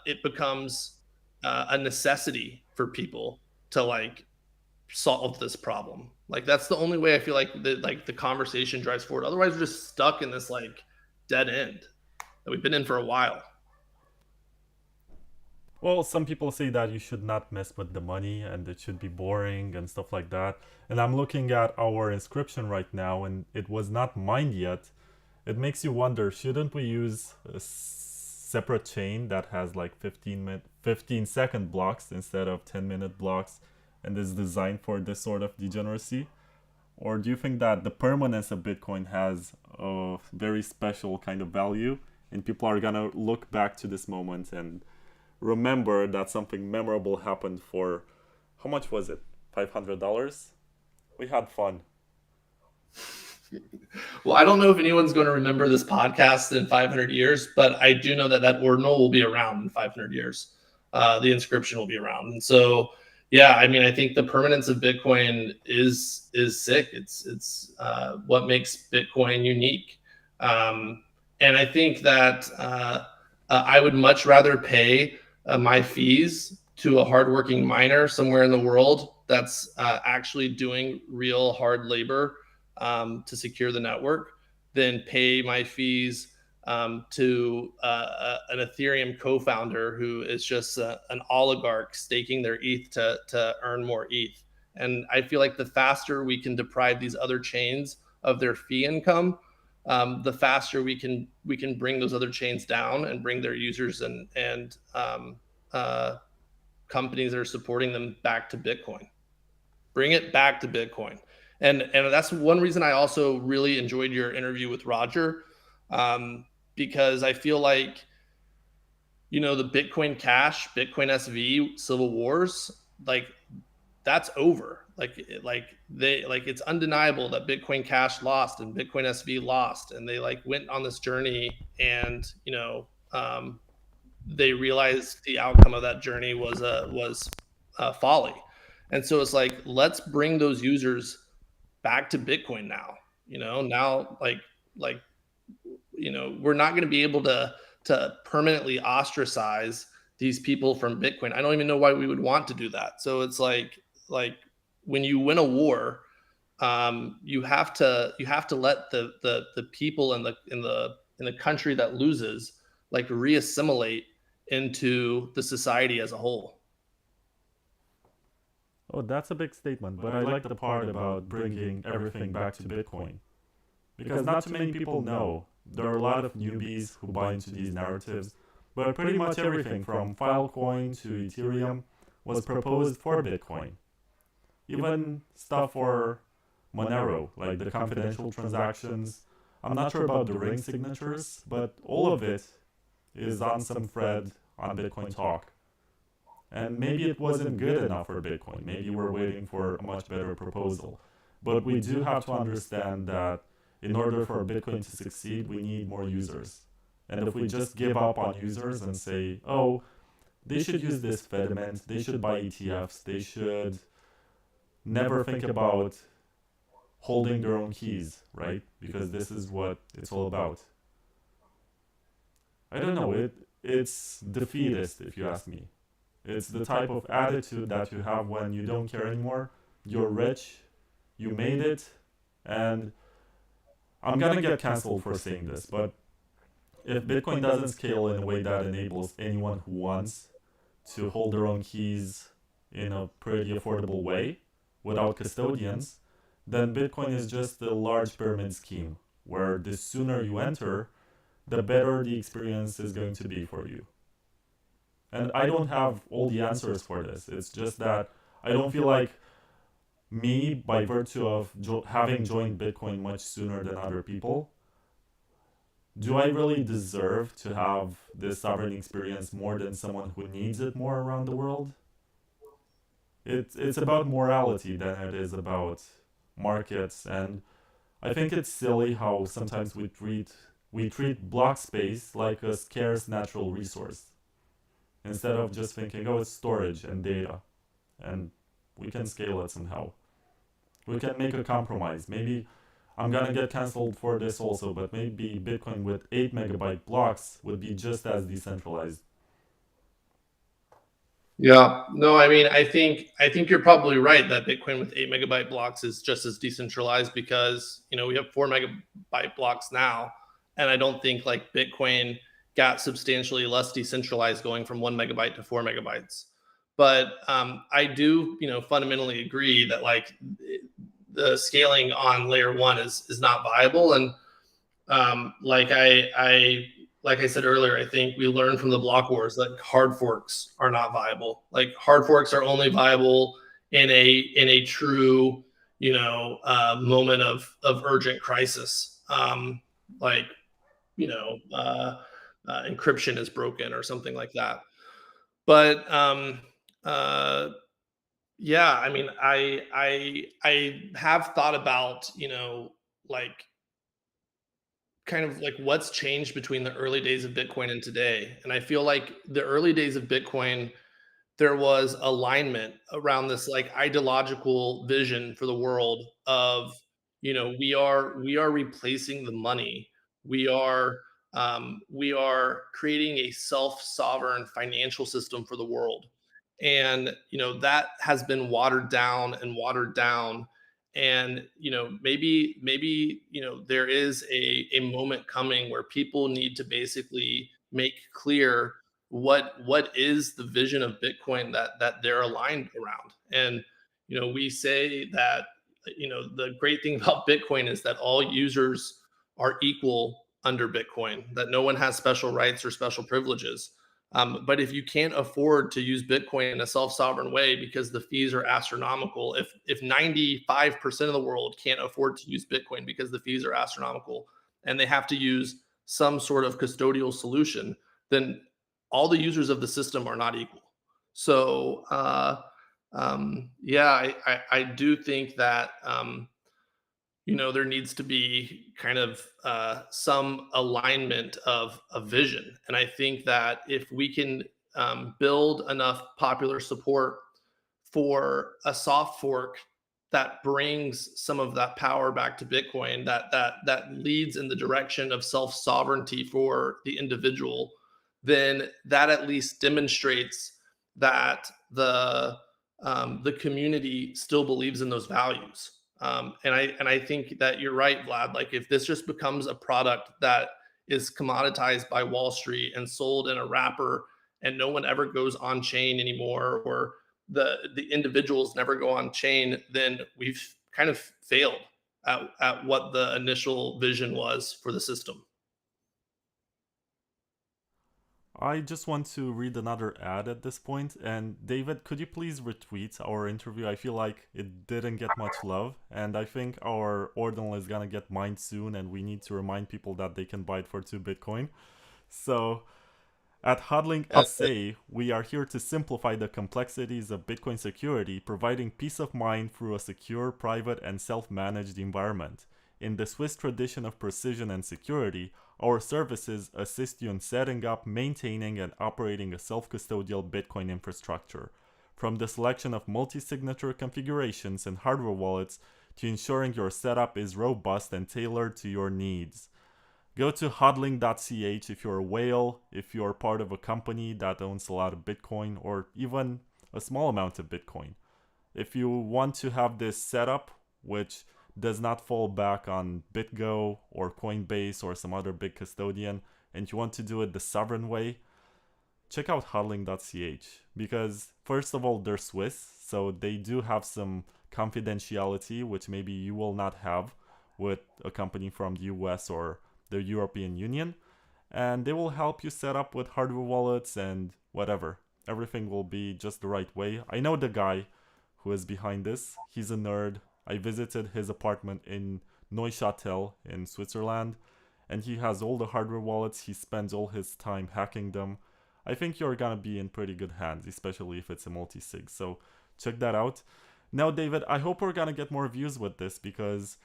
Speaker 2: it becomes a necessity for people to like solve this problem. Like, that's the only way I feel like the conversation drives forward. Otherwise, we're just stuck in this like dead end that we've been in for a while.
Speaker 1: Well, some people say that you should not mess with the money and it should be boring and stuff like that. And I'm looking at our inscription right now and it was not mined yet. It makes you wonder, shouldn't we use a separate chain that has like 15-second blocks instead of 10-minute blocks and is designed for this sort of degeneracy? Or do you think that the permanence of Bitcoin has a very special kind of value and people are gonna look back to this moment and remember that something memorable happened for how much was it? $500? We had fun.
Speaker 2: Well, I don't know if anyone's going to remember this podcast in 500 years, but I do know that Ordinal will be around in 500 years. The inscription will be around, and so yeah, I mean, I think the permanence of Bitcoin is sick. It's what makes Bitcoin unique, and I think that I would much rather pay my fees to a hardworking miner somewhere in the world that's actually doing real hard labor to secure the network than pay my fees to an Ethereum co-founder who is just an oligarch staking their ETH to earn more ETH. And I feel like the faster we can deprive these other chains of their fee income, the faster we can bring those other chains down and bring their users and companies that are supporting them back to Bitcoin. Bring it back to Bitcoin. And that's one reason I also really enjoyed your interview with Roger, because I feel like, the Bitcoin Cash, Bitcoin SV civil wars, like, that's over. It's undeniable that Bitcoin Cash lost and Bitcoin SV lost, and they like went on this journey, and they realized the outcome of that journey was folly. And so it's like, let's bring those users back to Bitcoin now. Now, like we're not going to be able to permanently ostracize these people from Bitcoin. I don't even know why we would want to do that. So it's like when you win a war, you have to let the people in the and the country that loses like reassimilate into the society as a whole.
Speaker 1: Oh, that's a big statement, but I like the part about bringing everything back to Bitcoin. Because not too many people know. There are a lot of newbies who buy into these narratives, but pretty much everything from Filecoin to Ethereum was proposed for Bitcoin. Even stuff for Monero, like the confidential transactions. I'm not sure about the ring signatures, but all of it is on some thread on Bitcoin Talk. And maybe it wasn't good enough for Bitcoin. Maybe we're waiting for a much better proposal. But we do have to understand that in order for Bitcoin to succeed, we need more users. And if we just give up on users and say, oh, they should use this pediment, they should buy ETFs, they should never think about holding their own keys, right? Because this is what it's all about. I don't know, it's defeatist, if you ask me. It's the type of attitude that you have when you don't care anymore. You're rich, you made it, and I'm gonna get canceled for saying this, but if Bitcoin doesn't scale in a way that enables anyone who wants to hold their own keys in a pretty affordable way without custodians, then Bitcoin is just a large pyramid scheme where the sooner you enter, the better the experience is going to be for you. And I don't have all the answers for this. It's just that I don't feel like me, by virtue of having joined Bitcoin much sooner than other people, do I really deserve to have this sovereign experience more than someone who needs it more around the world? It's about morality than it is about markets, and I think it's silly how sometimes we treat block space like a scarce natural resource, instead of just thinking, oh, it's storage and data, and we can scale it somehow. We can make a compromise. Maybe I'm gonna get cancelled for this also, but maybe Bitcoin with 8 megabyte blocks would be just as decentralized.
Speaker 2: Yeah, no, I mean, I think you're probably right that Bitcoin with 8 megabyte blocks is just as decentralized because we have 4 megabyte blocks now, and I don't think like Bitcoin got substantially less decentralized going from 1 megabyte to 4 megabytes. But I do fundamentally agree that like the scaling on layer one is not viable, and like I said earlier, I think we learned from the block wars that hard forks are not viable. Like hard forks are only viable in a true, moment of urgent crisis. Like, encryption is broken or something like that. But yeah, I mean, I have thought about, like kind of like what's changed between the early days of Bitcoin and today. And I feel like the early days of Bitcoin, there was alignment around this like ideological vision for the world of, we are replacing the money. We are creating a self-sovereign financial system for the world. And that has been watered down and watered down, and maybe there is a moment coming where people need to basically make clear what is the vision of Bitcoin that they're aligned around. And we say that the great thing about Bitcoin is that all users are equal under Bitcoin, that no one has special rights or special privileges. But if you can't afford to use Bitcoin in a self-sovereign way because the fees are astronomical, if 95% of the world can't afford to use Bitcoin because the fees are astronomical and they have to use some sort of custodial solution, then all the users of the system are not equal. So yeah, I do think that there needs to be kind of some alignment of a vision. And I think that if we can build enough popular support for a soft fork that brings some of that power back to Bitcoin, that leads in the direction of self sovereignty for the individual, then that at least demonstrates that the community still believes in those values. And I think that you're right, Vlad. Like if this just becomes a product that is commoditized by Wall Street and sold in a wrapper, and no one ever goes on chain anymore, or the individuals never go on chain, then we've kind of failed at what the initial vision was for the system.
Speaker 1: I just want to read another ad at this point, and David, could you please retweet our interview? I feel like it didn't get much love, and I think our Ordinal is gonna get mined soon, and we need to remind people that they can buy it for 2 Bitcoin. So, at Hodling SA, we are here to simplify the complexities of Bitcoin security, providing peace of mind through a secure, private, and self-managed environment. In the Swiss tradition of precision and security, our services assist you in setting up, maintaining, and operating a self-custodial Bitcoin infrastructure. From the selection of multi-signature configurations and hardware wallets to ensuring your setup is robust and tailored to your needs. Go to hodling.ch if you're a whale, if you're part of a company that owns a lot of Bitcoin, or even a small amount of Bitcoin. If you want to have this setup, which does not fall back on BitGo or Coinbase or some other big custodian, and you want to do it the sovereign way, check out hodling.ch, because first of all, they're Swiss, so they do have some confidentiality, which maybe you will not have with a company from the US or the European Union, and they will help you set up with hardware wallets and whatever. Everything will be just the right way. I know the guy who is behind this. He's a nerd. I visited his apartment in Neuchâtel in Switzerland, and he has all the hardware wallets. He spends all his time hacking them. I think you're gonna be in pretty good hands, especially if it's a multi-sig. So check that out. Now, David, I hope we're gonna get more views with this, because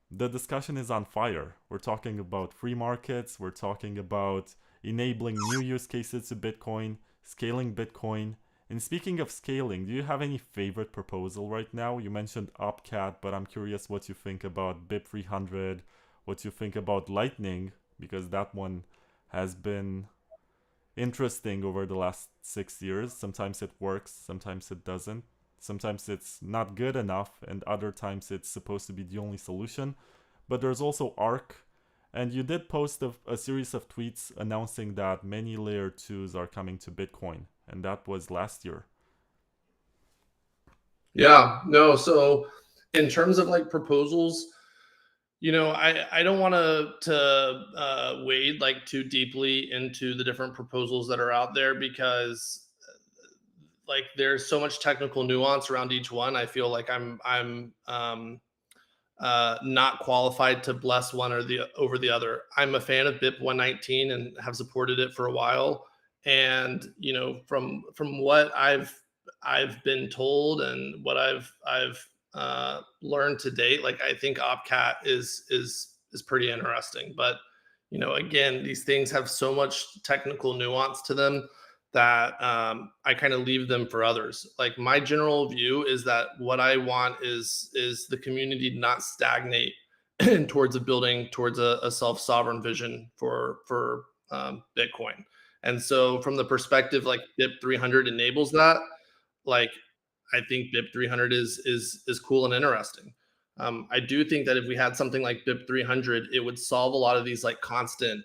Speaker 1: the discussion is on fire. We're talking about free markets, we're talking about enabling new use cases to Bitcoin, scaling Bitcoin. And speaking of scaling, do you have any favorite proposal right now? You mentioned Opcat, but I'm curious what you think about BIP300, what you think about Lightning, because that one has been interesting over the last 6 years. Sometimes it works, sometimes it doesn't. Sometimes it's not good enough, and other times it's supposed to be the only solution. But there's also ARC, and you did post a series of tweets announcing that many layer 2s are coming to Bitcoin, and that was last year.
Speaker 2: Yeah, no. So in terms of like proposals, I don't want to wade like too deeply into the different proposals that are out there, because like there's so much technical nuance around each one. I feel like I'm not qualified to bless one or the over the other. I'm a fan of BIP 119 and have supported it for a while. And from what I've been told and what I've learned to date, like I think Opcat is pretty interesting. But again, these things have so much technical nuance to them that I kind of leave them for others. Like my general view is that what I want is the community to not stagnate towards building towards a self sovereign vision for Bitcoin. And so, from the perspective like BIP 300 enables that, like I think BIP 300 is cool and interesting. I do think that if we had something like BIP 300, it would solve a lot of these like constant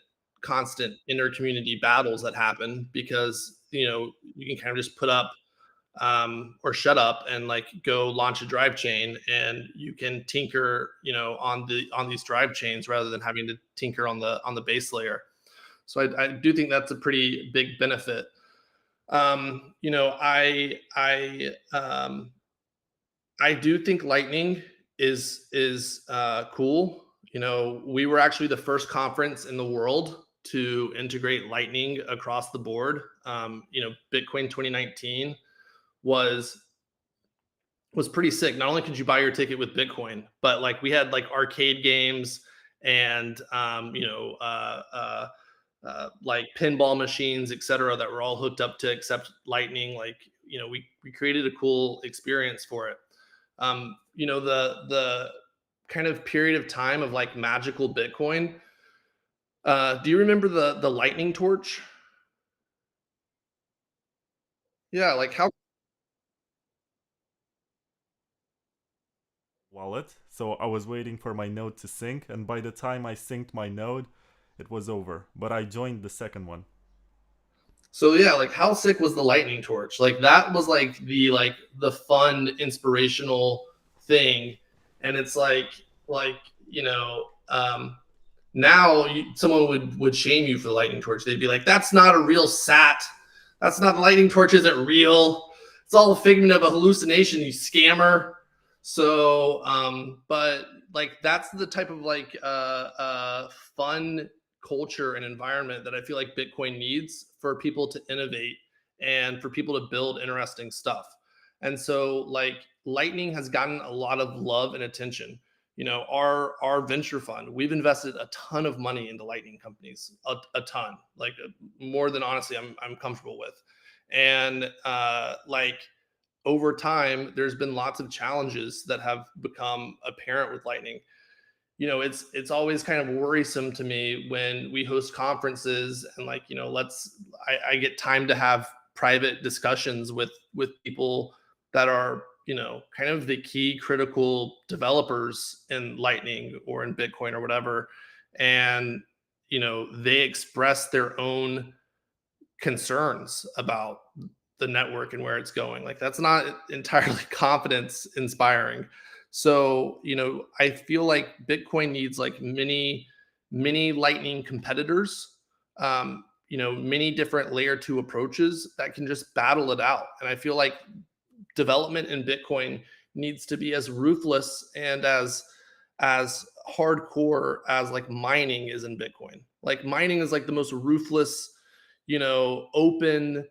Speaker 2: inter community battles that happen, because you can kind of just put up or shut up and like go launch a drive chain, and you can tinker on these drive chains rather than having to tinker on the base layer. So I do think that's a pretty big benefit. I do think Lightning is cool. We were actually the first conference in the world to integrate Lightning across the board. Bitcoin 2019 was pretty sick. Not only could you buy your ticket with Bitcoin, but like we had like arcade games and like pinball machines, etc., that were all hooked up to accept Lightning. Like we created a cool experience for it. The kind of period of time of like magical Bitcoin. Do you remember the lightning torch? Yeah, like how
Speaker 1: Wallet. So I was waiting for my node to sync, and by the time I synced my node, it was over. But I joined the second one.
Speaker 2: So yeah, like how sick was the lightning torch? Like that was like the fun inspirational thing, and it's like you know now someone would shame you for the lightning torch. They'd be like, "That's not a real sat. That's not the lightning torch. Isn't real. It's all a figment of a hallucination. You scammer." So, but like that's the type of like fun culture and environment that I feel like Bitcoin needs for people to innovate and for people to build interesting stuff. And so, like Lightning has gotten a lot of love and attention. Our venture fund, we've invested a ton of money into Lightning companies, a ton, like more than honestly I'm comfortable with. And like over time, there's been lots of challenges that have become apparent with Lightning. It's always kind of worrisome to me when we host conferences and like I get time to have private discussions with people that are kind of the key critical developers in Lightning or in Bitcoin or whatever, and they express their own concerns about the network and where it's going. Like that's not entirely confidence inspiring. So, I feel like Bitcoin needs like many Lightning competitors, many different layer two approaches that can just battle it out. And I feel like development in Bitcoin needs to be as ruthless and as hardcore as like mining is in Bitcoin. Like mining is like the most ruthless, open,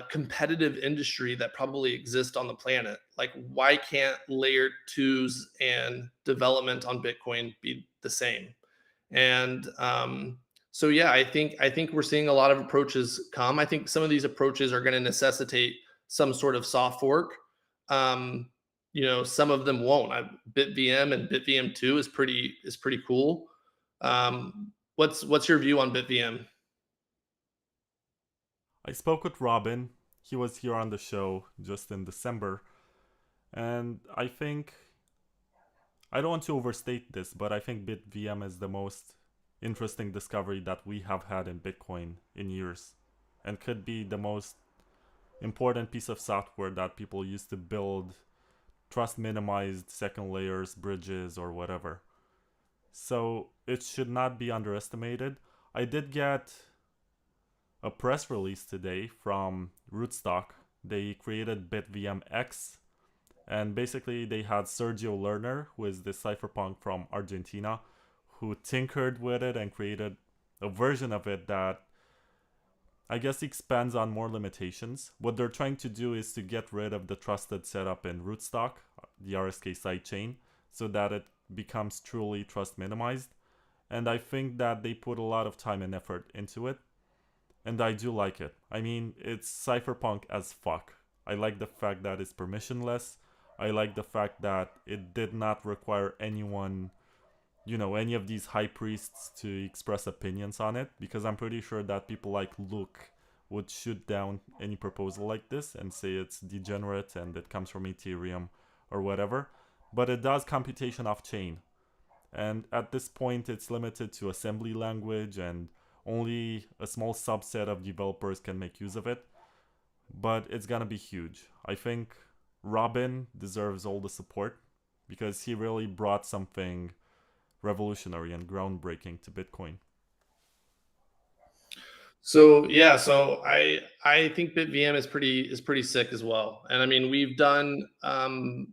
Speaker 2: competitive industry that probably exists on the planet. Like, why can't layer twos and development on Bitcoin be the same? And so yeah, I think we're seeing a lot of approaches come. I think some of these approaches are going to necessitate some sort of soft fork. Some of them won't. BitVM and BitVM 2 is pretty cool. What's your view on BitVM?
Speaker 1: I spoke with Robin. He was here on the show just in December. And I don't want to overstate this, but I think BitVM is the most interesting discovery that we have had in Bitcoin in years, and could be the most important piece of software that people use to build trust minimized second layers, bridges, or whatever. So it should not be underestimated. I did get a press release today from Rootstock. They created BitVM X, and basically they had Sergio Lerner, who is the cypherpunk from Argentina, who tinkered with it and created a version of it that I guess expands on more limitations. What they're trying to do is to get rid of the trusted setup in Rootstock, the RSK sidechain, so that it becomes truly trust minimized. And I think that they put a lot of time and effort into it. And I do like it. I mean, it's cypherpunk as fuck. I like the fact that it's permissionless. I like the fact that it did not require anyone, any of these high priests to express opinions on it, because I'm pretty sure that people like Luke would shoot down any proposal like this and say it's degenerate and it comes from Ethereum or whatever. But it does computation off chain. And at this point, it's limited to assembly language, and only a small subset of developers can make use of it. But it's gonna be huge. I think Robin deserves all the support because he really brought something revolutionary and groundbreaking to Bitcoin.
Speaker 2: So yeah, so I think BitVM is pretty sick as well. And I mean, we've done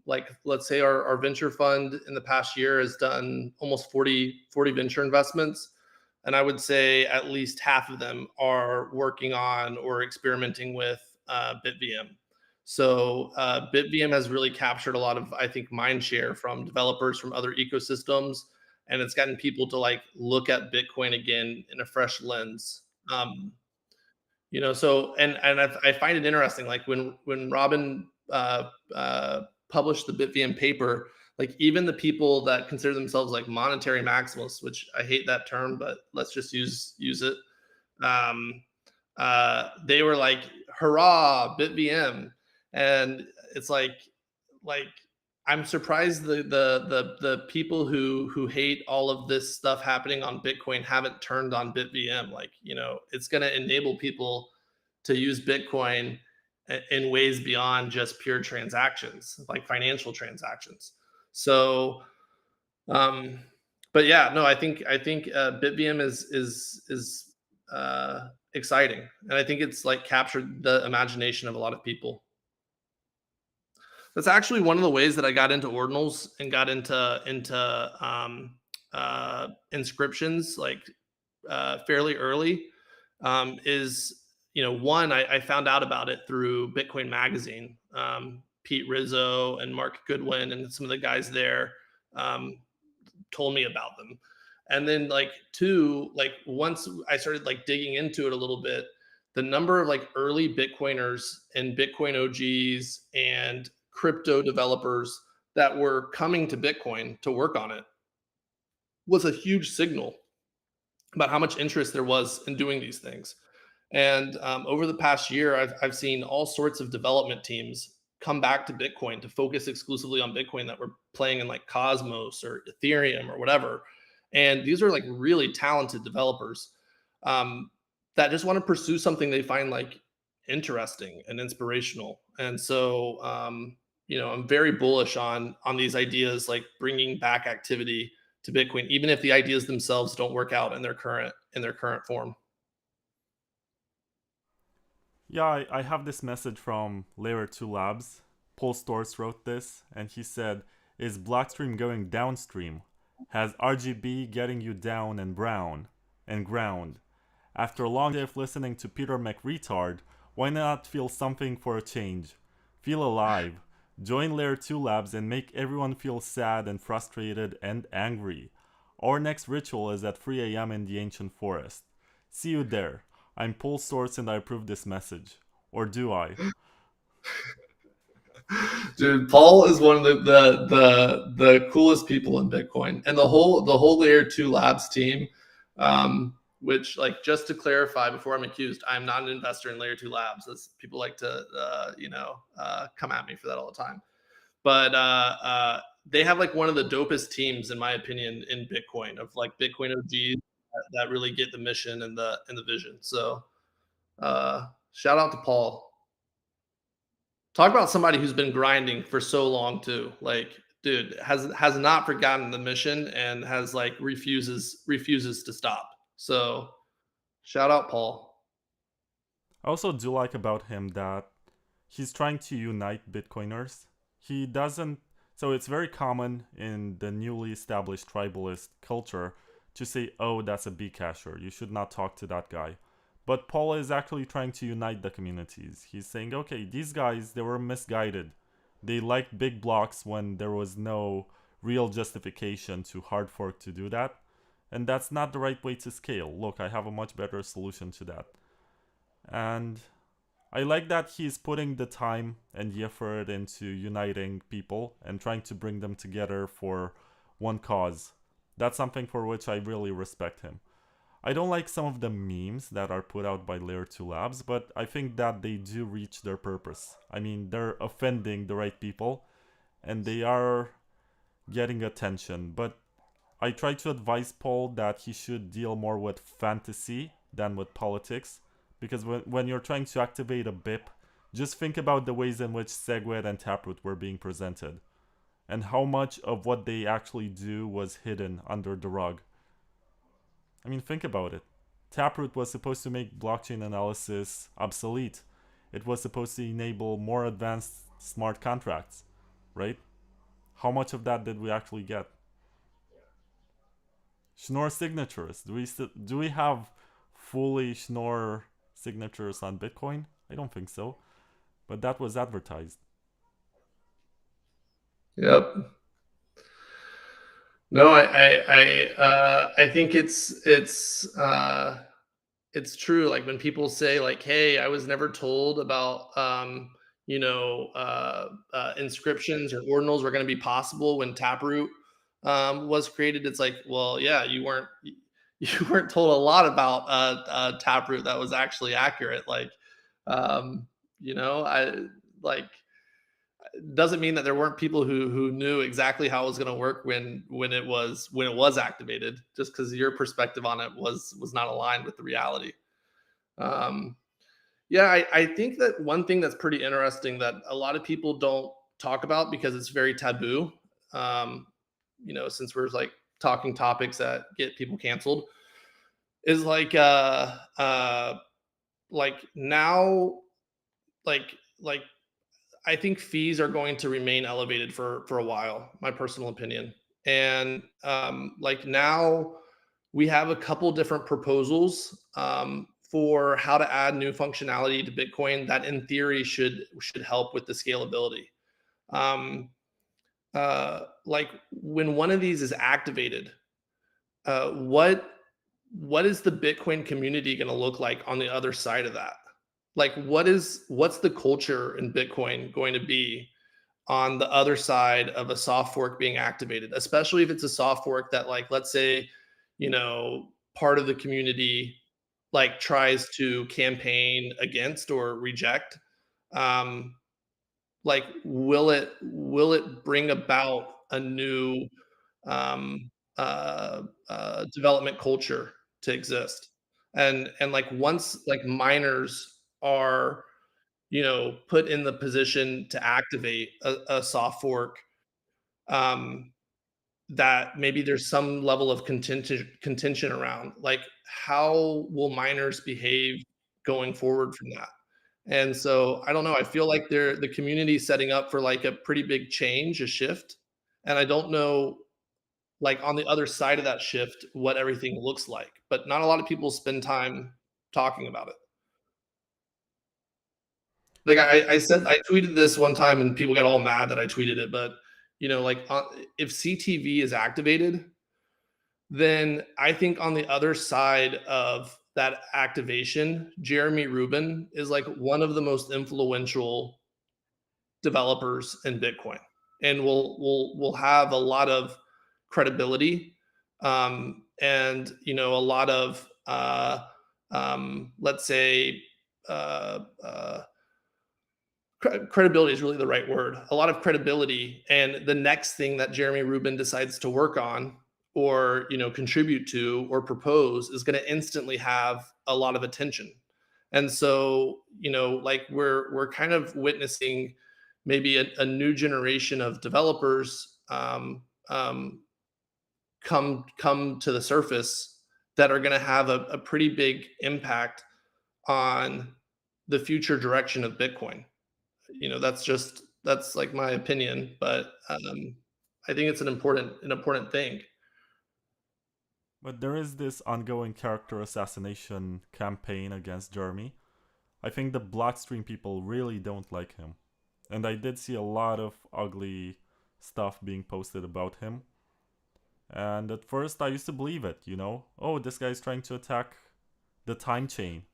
Speaker 2: like let's say our venture fund in the past year has done almost 40 venture investments. And I would say at least half of them are working on or experimenting with BitVM. So BitVM has really captured a lot of, I think, mind share from developers from other ecosystems, and it's gotten people to like look at Bitcoin again in a fresh lens. Um, so I find it interesting, like when Robin published the BitVM paper, like even the people that consider themselves like monetary maximalists, which I hate that term, but let's just use it. Um, they were like, "Hurrah, BitVM!" And it's like I'm surprised the people who hate all of this stuff happening on Bitcoin haven't turned on BitVM. Like, it's going to enable people to use Bitcoin in ways beyond just pure transactions, like financial transactions. So, um, but yeah, no, I think BitVM is exciting, and I think it's like captured the imagination of a lot of people. That's actually one of the ways that I got into ordinals and got into inscriptions like fairly early. Is one I found out about it through Bitcoin Magazine. Pete Rizzo and Mark Goodwin and some of the guys there um, told me about them. And then like two, like once I started like digging into it a little bit, the number of like early Bitcoiners and Bitcoin OGs and crypto developers that were coming to Bitcoin to work on it was a huge signal about how much interest there was in doing these things. And over the past year, I've seen all sorts of development teams come back to Bitcoin to focus exclusively on Bitcoin that were playing in like Cosmos or Ethereum or whatever. And these are like really talented developers um, that just want to pursue something they find like interesting and inspirational. And so, I'm very bullish on these ideas, like bringing back activity to Bitcoin, even if the ideas themselves don't work out in their current form.
Speaker 1: Yeah, I have this message from Layer 2 Labs. Paul Storrs wrote this, and he said, is Blockstream going downstream? Has RGB getting you down and brown and ground? After a long day of listening to Peter McRetard, why not feel something for a change? Feel alive. Join Layer 2 Labs and make everyone feel sad and frustrated and angry. Our next ritual is at 3 a.m. in the ancient forest. See you there. I'm Paul Source and I approve this message. Or do I?
Speaker 2: Dude, Paul is one of the coolest people in Bitcoin, and the whole Layer 2 Labs team. Which, like, just to clarify, before I'm accused, I'm not an investor in Layer 2 Labs. That's, people like to come at me for that all the time. But they have like one of the dopest teams, in my opinion, in Bitcoin, of like Bitcoin OGs that really get the mission and the vision. So shout out to Paul. Talk about somebody who's been grinding for so long too. Like, dude has not forgotten the mission and has like refuses to stop. So shout out Paul.
Speaker 1: I also do like about him that he's trying to unite Bitcoiners. He doesn't. So it's very common in the newly established tribalist culture to say, oh, that's a Bcasher. You should not talk to that guy. But Paul is actually trying to unite the communities. He's saying, okay, these guys, they were misguided. They liked big blocks when there was no real justification to hard fork to do that. And that's not the right way to scale. Look, I have a much better solution to that. And I like that he's putting the time and the effort into uniting people and trying to bring them together for one cause. That's something for which I really respect him. I don't like some of the memes that are put out by Layer 2 Labs, but I think that they do reach their purpose. I mean, they're offending the right people and they are getting attention. But I try to advise Paul that he should deal more with fantasy than with politics. Because when you're trying to activate a BIP, just think about the ways in which SegWit and Taproot were being presented. And how much of what they actually do was hidden under the rug. I mean, think about it. Taproot was supposed to make blockchain analysis obsolete. It was supposed to enable more advanced smart contracts, right? How much of that did we actually get? Schnorr signatures. Do we have fully Schnorr signatures on Bitcoin? I don't think so. But that was advertised.
Speaker 2: Yep. No, I think it's true. Like when people say like, "Hey, I was never told about inscriptions or ordinals were going to be possible when Taproot was created." It's like, well, yeah, you weren't you weren't told a lot about Taproot that was actually accurate. Like, I like doesn't mean that there weren't people who knew exactly how it was going to work when it was activated, just because your perspective on it was not aligned with the reality. Um, yeah, I think that one thing that's pretty interesting that a lot of people don't talk about because it's very taboo. Um, since we're like talking topics that get people canceled, is like now, like I think fees are going to remain elevated for a while, my personal opinion. And like now we have a couple different proposals for how to add new functionality to Bitcoin that in theory should help with the scalability. Um, like when one of these is activated, what is the Bitcoin community going to look like on the other side of that? Like what's the culture in Bitcoin going to be on the other side of a soft fork being activated, especially if it's a soft fork that, like, let's say, part of the community like tries to campaign against or reject. Um, like, will it bring about a new um, development culture to exist? And like once like miners are put in the position to activate a soft fork, um, that maybe there's some level of contention around, like how will miners behave going forward from that. And so I don't know. I feel like the community setting up for like a pretty big change, a shift, and I don't know like on the other side of that shift what everything looks like. But not a lot of people spend time talking about it. Like I tweeted this one time and people got all mad that I tweeted it, but like if CTV is activated, then I think on the other side of that activation, Jeremy Rubin is like one of the most influential developers in Bitcoin, and will have a lot of credibility, and a lot of let's say credibility is really the right word. A lot of credibility, and the next thing that Jeremy Rubin decides to work on or contribute to or propose is going to instantly have a lot of attention. And so like we're kind of witnessing maybe a new generation of developers come to the surface that are going to have a pretty big impact on the future direction of Bitcoin. That's like my opinion, but I think it's an important thing.
Speaker 1: But there is this ongoing character assassination campaign against Jeremy. I think the Blockstream people really don't like him. And I did see a lot of ugly stuff being posted about him. And at first I used to believe it, Oh, this guy's trying to attack the time chain,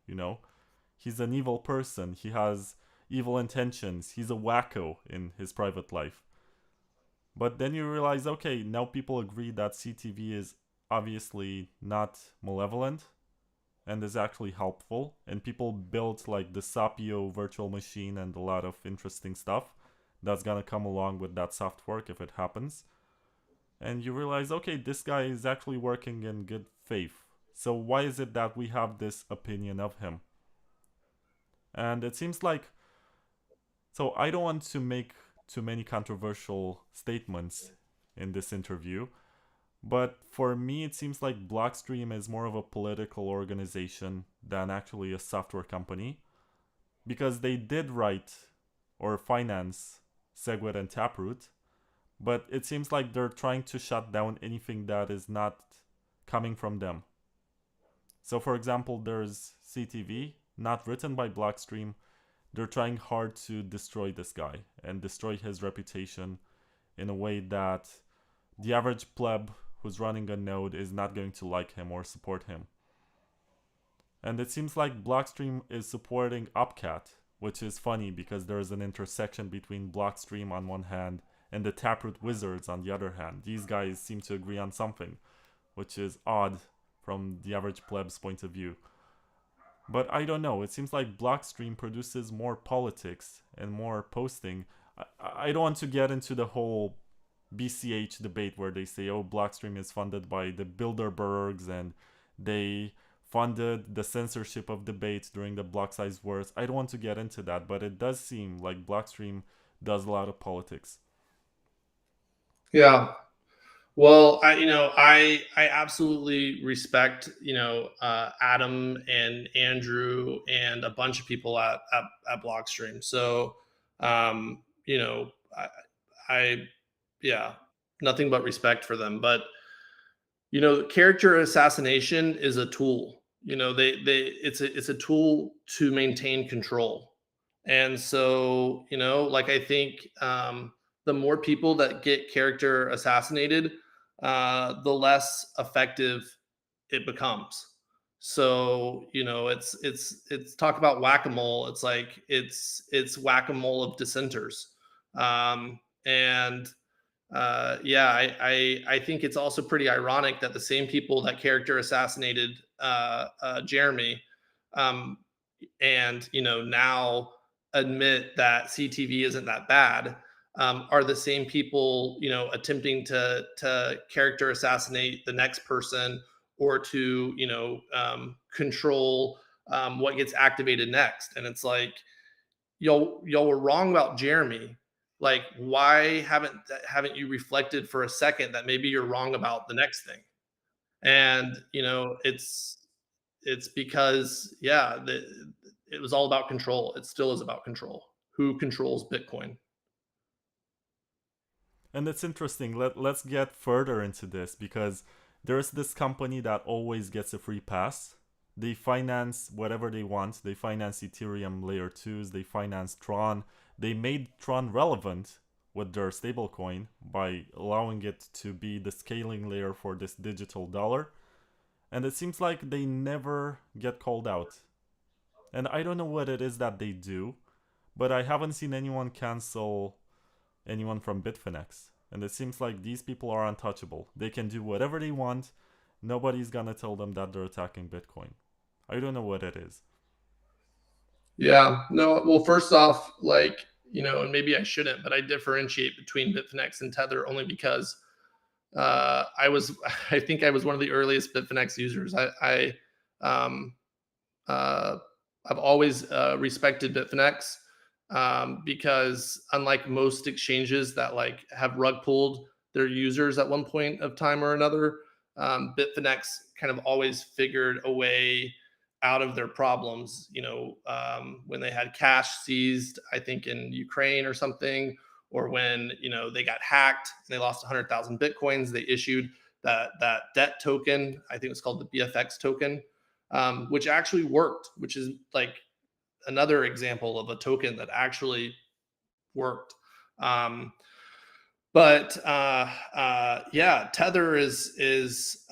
Speaker 1: He's an evil person. He has evil intentions. He's a wacko in his private life. But then you realize, okay, now people agree that CTV is obviously not malevolent and is actually helpful. And people built like the Sapio virtual machine and a lot of interesting stuff that's gonna come along with that soft fork if it happens. And you realize, okay, this guy is actually working in good faith. So why is it that we have this opinion of him? And it seems like, so I don't want to make too many controversial statements in this interview, but for me it seems like Blockstream is more of a political organization than actually a software company, because they did write or finance Segwit and Taproot, but it seems like they're trying to shut down anything that is not coming from them. So for example, there's CTV, not written by Blockstream. They're trying hard to destroy this guy and destroy his reputation in a way that the average pleb who's running a node is not going to like him or support him. And it seems like Blockstream is supporting Upcat, which is funny because there is an intersection between Blockstream on one hand and the Taproot Wizards on the other hand. These guys seem to agree on something, which is odd from the average pleb's point of view. But I don't know, it seems like Blockstream produces more politics and more posting I don't want to get into the whole BCH debate where they say, oh, Blockstream is funded by the Bilderbergs and they funded the censorship of debates during the block size wars. I don't want to get into that, but it does seem like Blockstream does a lot of politics.
Speaker 2: Yeah. Well, I absolutely respect, Adam and Andrew and a bunch of people at Blockstream. So, you know, I, yeah, nothing but respect for them. But, character assassination is a tool. It's a tool to maintain control. And so, like I think the more people that get character assassinated, the less effective it becomes. So, it's talk about whack-a-mole. It's like it's whack-a-mole of dissenters. And yeah, I think it's also pretty ironic that the same people that character assassinated Jeremy, um, and now admit that CTV isn't that bad, are the same people attempting to character assassinate the next person, or to control what gets activated next. And it's like, y'all were wrong about Jeremy. Like, why haven't you reflected for a second that maybe you're wrong about the next thing? And it's because, yeah, it was all about control. It still is about control. Who controls Bitcoin?
Speaker 1: And it's interesting. Let's get further into this because there's this company that always gets a free pass. They finance whatever they want. They finance Ethereum layer 2s, they finance Tron. They made Tron relevant with their stablecoin by allowing it to be the scaling layer for this digital dollar. And it seems like they never get called out. And I don't know what it is that they do, but I haven't seen anyone cancel anyone from Bitfinex. And it seems like these people are untouchable. They can do whatever they want. Nobody's gonna tell them that they're attacking Bitcoin. I don't know what it is.
Speaker 2: Yeah, no, well, first off, like, and maybe I shouldn't, but I differentiate between Bitfinex and Tether only because I think I was one of the earliest Bitfinex users. Um, uh, I've always respected Bitfinex, because unlike most exchanges that like have rug pulled their users at one point of time or another, Bitfinex kind of always figured a way out of their problems. When they had cash seized, I think in Ukraine or something, or when they got hacked and they lost 100,000 bitcoins, they issued that debt token. I think it was called the BFX token, which actually worked, which is like another example of a token that actually worked. But yeah, Tether is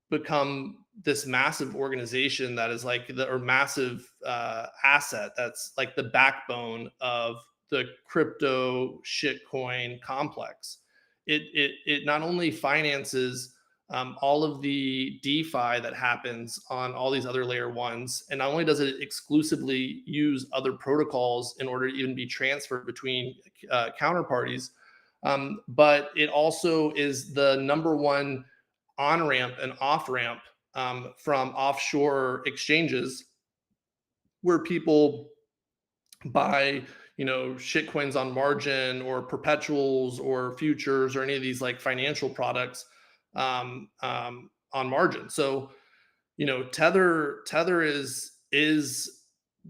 Speaker 2: become this massive organization that is like or massive asset that's like the backbone of the crypto shitcoin complex. It not only finances all of the DeFi that happens on all these other layer ones, and not only does it exclusively use other protocols in order to even be transferred between counterparties, but it also is the number one on ramp and off ramp from offshore exchanges where people buy shitcoins on margin or perpetuals or futures or any of these like financial products on margin. So Tether is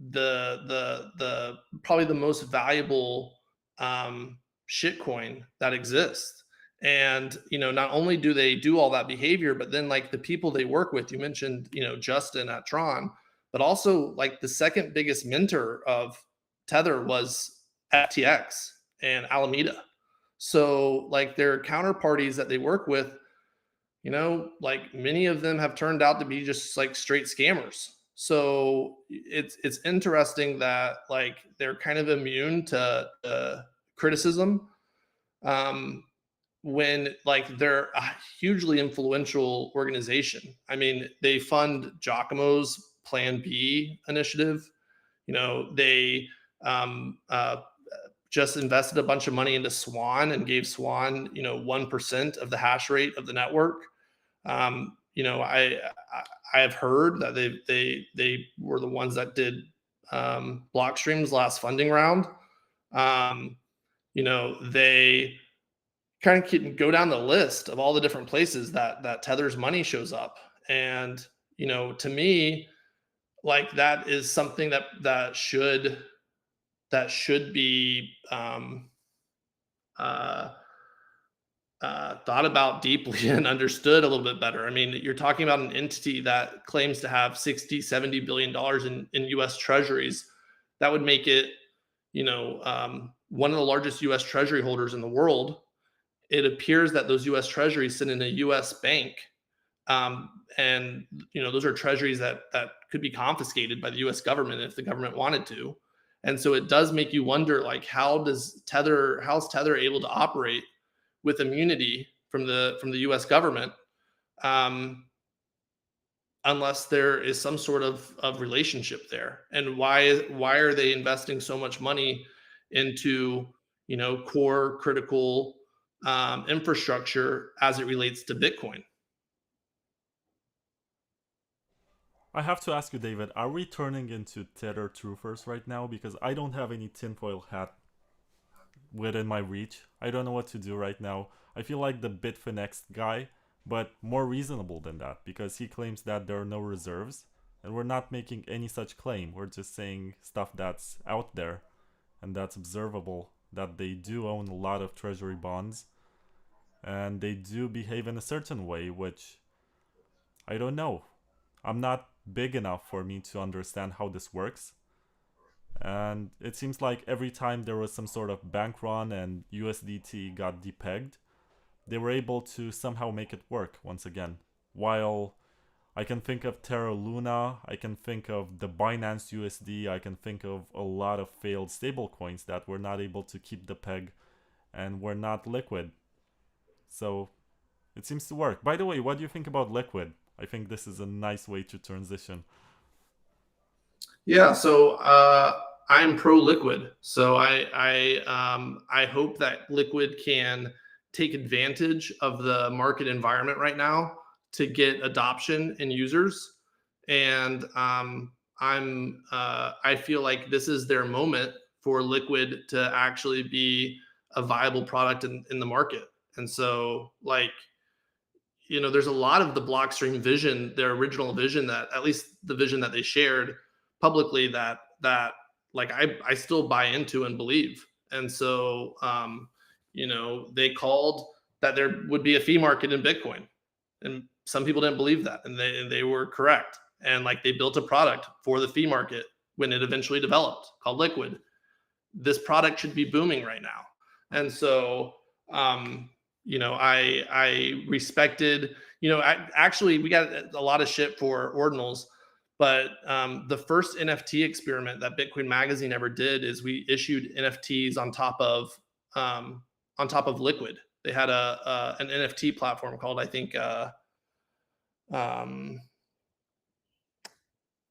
Speaker 2: the probably the most valuable shitcoin that exists. And not only do they do all that behavior, but then like the people they work with, you mentioned Justin at Tron, but also like the second biggest minter of Tether was FTX and Alameda. So like their counterparties that they work with, like many of them have turned out to be just like straight scammers. So it's interesting that like they're kind of immune to criticism, um, when like they're a hugely influential organization. I mean, they fund Giacomo's Plan B initiative. They just invested a bunch of money into Swan and gave Swan, 1% of the hash rate of the network. I have heard that they were the ones that did Blockstream's last funding round. They kind of can go down the list of all the different places that Tether's money shows up, and to me, like, that is something that should be uh, thought about deeply and understood a little bit better. I mean, you're talking about an entity that claims to have 60-70 billion dollars in US treasuries. That would make it, one of the largest US treasury holders in the world. It appears that those US treasuries sit in a US bank. And those are treasuries that could be confiscated by the US government if the government wanted to. And so it does make you wonder, like, how's Tether able to operate with immunity from the US government, unless there is some sort of relationship there? And why are they investing so much money into core critical infrastructure as it relates to Bitcoin?
Speaker 1: I have to ask you, David, are we turning into Tether truthers right now? Because I don't have any tinfoil hat within my reach. I don't know what to do right now. I feel like the Bitfinex guy, but more reasonable than that, because he claims that there are no reserves, and we're not making any such claim. We're just saying stuff that's out there and that's observable, that they do own a lot of treasury bonds and they do behave in a certain way, which I don't know. I'm not big enough for me to understand how this works. And it seems like every time there was some sort of bank run and USDT got depegged, they were able to somehow make it work once again. While I can think of Terra Luna, I can think of the Binance USD, I can think of a lot of failed stablecoins that were not able to keep the peg and were not liquid. So it seems to work. By the way, what do you think about liquid? I think this is a nice way to transition.
Speaker 2: Yeah, so I'm pro liquid. So I hope that liquid can take advantage of the market environment right now to get adoption and users. And I feel like this is their moment for liquid to actually be a viable product in the market. And so, like, there's a lot of the Blockstream vision, their original vision, that at least the vision that they shared publicly, that like I still buy into and believe. And so they called that there would be a fee market in Bitcoin, and some people didn't believe that, and they were correct. And like, they built a product for the fee market when it eventually developed, called Liquid. This product should be booming right now. And so I respected, actually, we got a lot of shit for ordinals, but the first NFT experiment that Bitcoin Magazine ever did is we issued NFTs on top of Liquid. They had an NFT platform called, I think,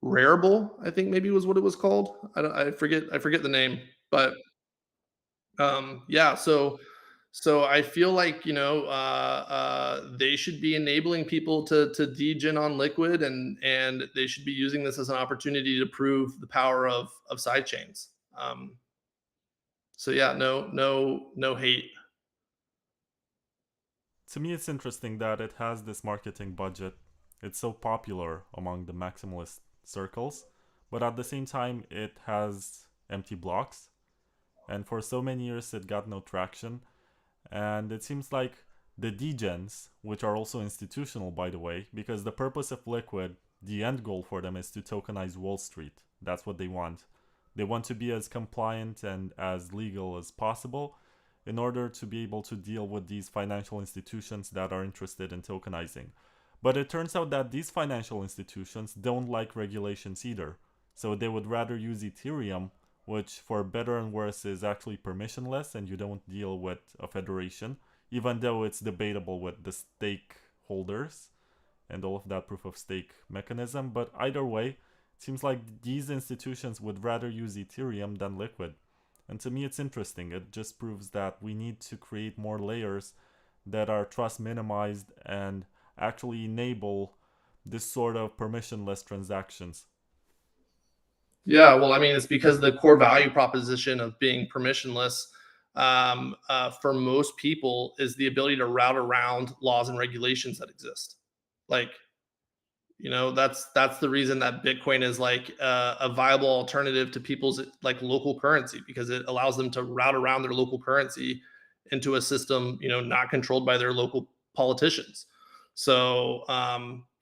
Speaker 2: Rareable, I think maybe was what it was called. I forget the name, but yeah. So I feel like, they should be enabling people to degen on Liquid, and they should be using this as an opportunity to prove the power of sidechains. So yeah, no hate.
Speaker 1: To me, it's interesting that it has this marketing budget. It's so popular among the maximalist circles, but at the same time, it has empty blocks. And for so many years, it got no traction. And it seems like the degens, which are also institutional, by the way, because the purpose of Liquid, the end goal for them is to tokenize Wall Street. That's what they want. They want to be as compliant and as legal as possible in order to be able to deal with these financial institutions that are interested in tokenizing. But it turns out that these financial institutions don't like regulations either. So they would rather use Ethereum, which for better and worse is actually permissionless, and you don't deal with a federation, even though it's debatable with the stakeholders and all of that proof of stake mechanism. But either way, it seems like these institutions would rather use Ethereum than Liquid. And to me, it's interesting. It just proves that we need to create more layers that are trust minimized and actually enable this sort of permissionless transactions.
Speaker 2: Yeah, well, I mean, it's because the core value proposition of being permissionless for most people is the ability to route around laws and regulations that exist. Like, that's the reason that Bitcoin is like a viable alternative to people's like local currency, because it allows them to route around their local currency into a system, not controlled by their local politicians. So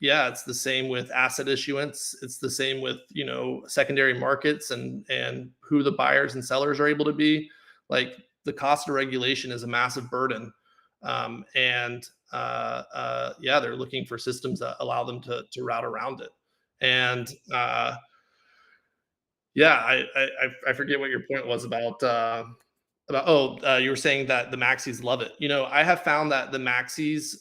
Speaker 2: yeah, it's the same with asset issuance. It's the same with secondary markets and who the buyers and sellers are able to be. Like, the cost of regulation is a massive burden, and yeah, they're looking for systems that allow them to route around it. And yeah, I forget what your point was about. Oh, you were saying that the maxis love it. I have found that the maxis,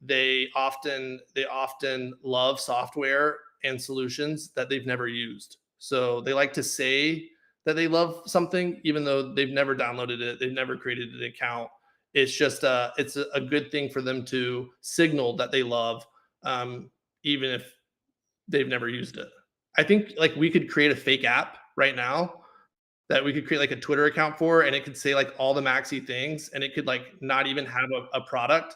Speaker 2: they often love software and solutions that they've never used. So they like to say that they love something even though they've never downloaded it, they've never created an account. It's just it's a good thing for them to signal that they love, even if they've never used it. I think like we could create a fake app right now that we could create like a Twitter account for, and it could say like all the maxi things, and it could like not even have a product.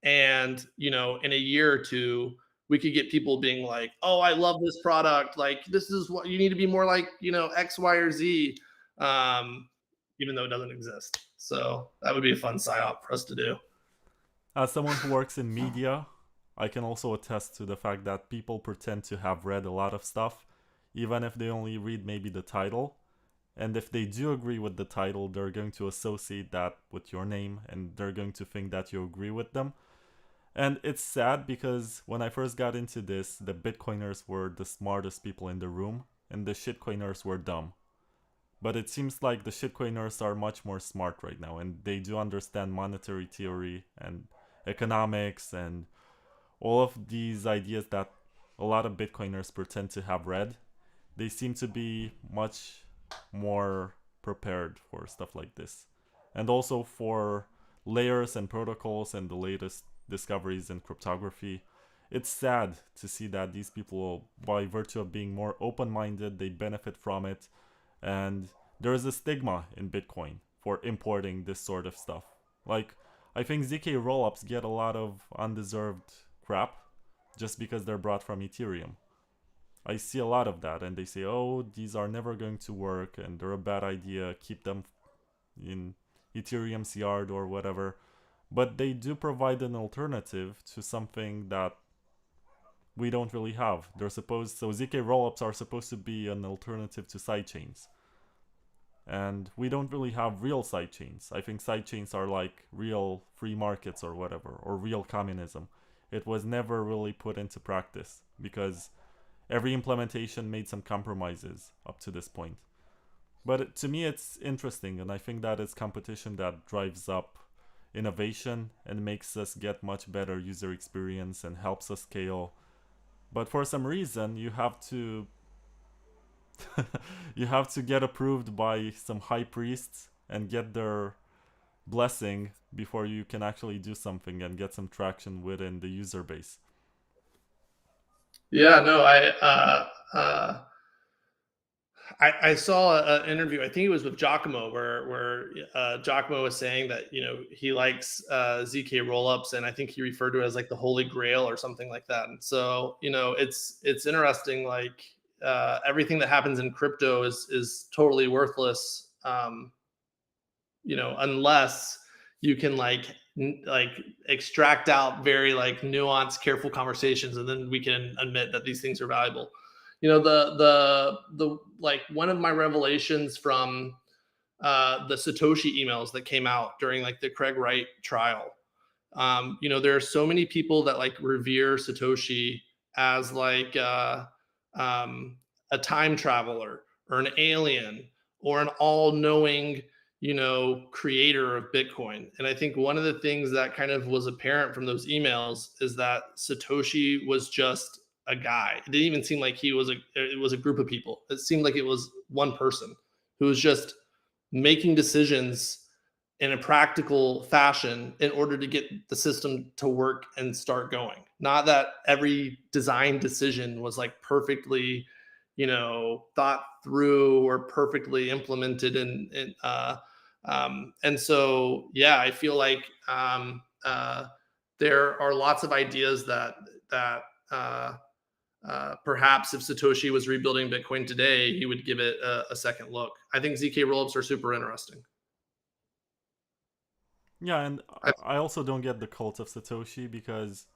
Speaker 2: And in a year or two, we could get people being like, "Oh, I love this product. Like, this is what you need to be more like, X, Y, or Z," um, even though it doesn't exist. So that would be a fun psyop for us to do.
Speaker 1: As someone who works in media, I can also attest to the fact that people pretend to have read a lot of stuff, even if they only read maybe the title. And if they do agree with the title, they're going to associate that with your name and they're going to think that you agree with them. And it's sad because when I first got into this, the Bitcoiners were the smartest people in the room and the shitcoiners were dumb. But it seems like the shitcoiners are much more smart right now and they do understand monetary theory and economics and all of these ideas that a lot of Bitcoiners pretend to have read. They seem to be much more prepared for stuff like this. And also for layers and protocols and the latest discoveries in cryptography. It's sad to see that these people, by virtue of being more open minded, they benefit from it. And there is a stigma in Bitcoin for importing this sort of stuff. Like, I think ZK rollups get a lot of undeserved crap just because they're brought from Ethereum. I see a lot of that, and they say, oh, these are never going to work and they're a bad idea, keep them in Ethereum's yard or whatever. But they do provide an alternative to something that we don't really have. So ZK rollups are supposed to be an alternative to sidechains. And we don't really have real sidechains. I think sidechains are like real free markets or whatever, or real communism. It was never really put into practice because every implementation made some compromises up to this point. But to me, it's interesting, and I think that it's competition that drives up innovation and makes us get much better user experience and helps us scale. But for some reason, you have to you have to get approved by some high priests and get their blessing before you can actually do something and get some traction within the user base.
Speaker 2: Yeah, no, I saw an interview. I think it was with Giacomo, where Giacomo was saying that he likes ZK rollups, and I think he referred to it as like the Holy Grail or something like that. And so it's interesting. Like everything that happens in crypto is totally worthless, unless you can like extract out very like nuanced, careful conversations, and then we can admit that these things are valuable. The like one of my revelations from the Satoshi emails that came out during like the Craig Wright trial. There are so many people that like revere Satoshi as like a time traveler or an alien or an all-knowing creator of Bitcoin. And I think one of the things that kind of was apparent from those emails is that Satoshi was just a guy. It didn't even seem like it was a group of people. It seemed like it was one person who was just making decisions in a practical fashion in order to get the system to work and start going. Not that every design decision was like perfectly, thought through or perfectly implemented. And so, yeah, I feel like there are lots of ideas that perhaps if Satoshi was rebuilding Bitcoin today, he would give it a second look. I think ZK rollups are super interesting.
Speaker 1: Yeah, and I also don't get the cult of Satoshi because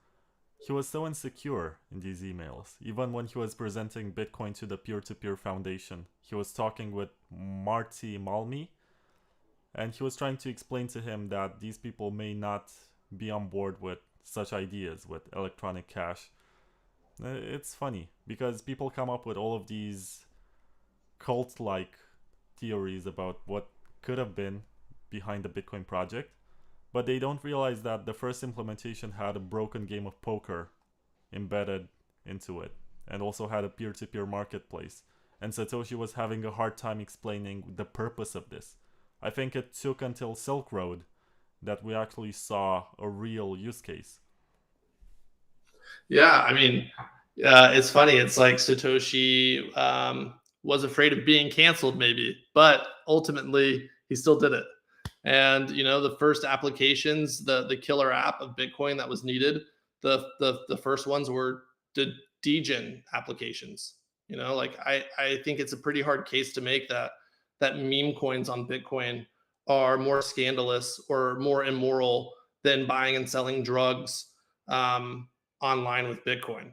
Speaker 1: he was so insecure in these emails. Even when he was presenting Bitcoin to the peer-to-peer foundation, he was talking with Marty Malmi, and he was trying to explain to him that these people may not be on board with such ideas with electronic cash. It's funny because people come up with all of these cult-like theories about what could have been behind the Bitcoin project, but they don't realize that the first implementation had a broken game of poker embedded into it and also had a peer-to-peer marketplace. And Satoshi was having a hard time explaining the purpose of this. I think it took until Silk Road that we actually saw a real use case.
Speaker 2: Yeah, I mean, it's funny. It's like Satoshi was afraid of being canceled, maybe, but ultimately he still did it. And the first applications, the killer app of Bitcoin that was needed, the first ones were the degen applications. Like I think it's a pretty hard case to make that meme coins on Bitcoin are more scandalous or more immoral than buying and selling drugs online with Bitcoin.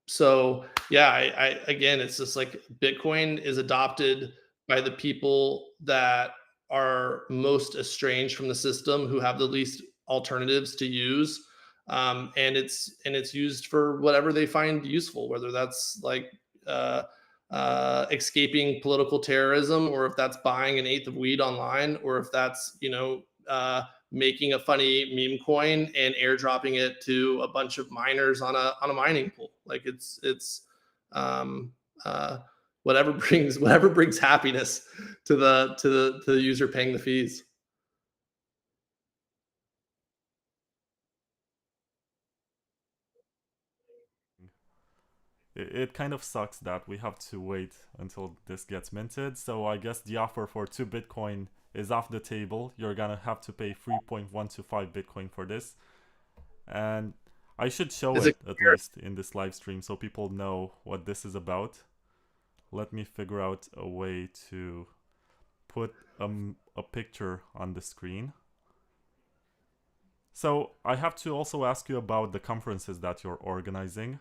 Speaker 2: So yeah, I again, it's just like Bitcoin is adopted by the people that are most estranged from the system, who have the least alternatives to use, and it's used for whatever they find useful, whether that's like uh, escaping political terrorism, or if that's buying an eighth of weed online, or if that's making a funny meme coin and airdropping it to a bunch of miners on a mining pool. Like it's um, uh, whatever brings happiness to the user paying the fees.
Speaker 1: It kind of sucks that we have to wait until this gets minted. So I guess the offer for 2 Bitcoin is off the table. You're gonna have to pay 3.125 Bitcoin for this. And I should show
Speaker 2: Is
Speaker 1: it
Speaker 2: it
Speaker 1: at least in this live stream so people know what this is about. Let me figure out a way to put a picture on the screen. So I have to also ask you about the conferences that you're organizing.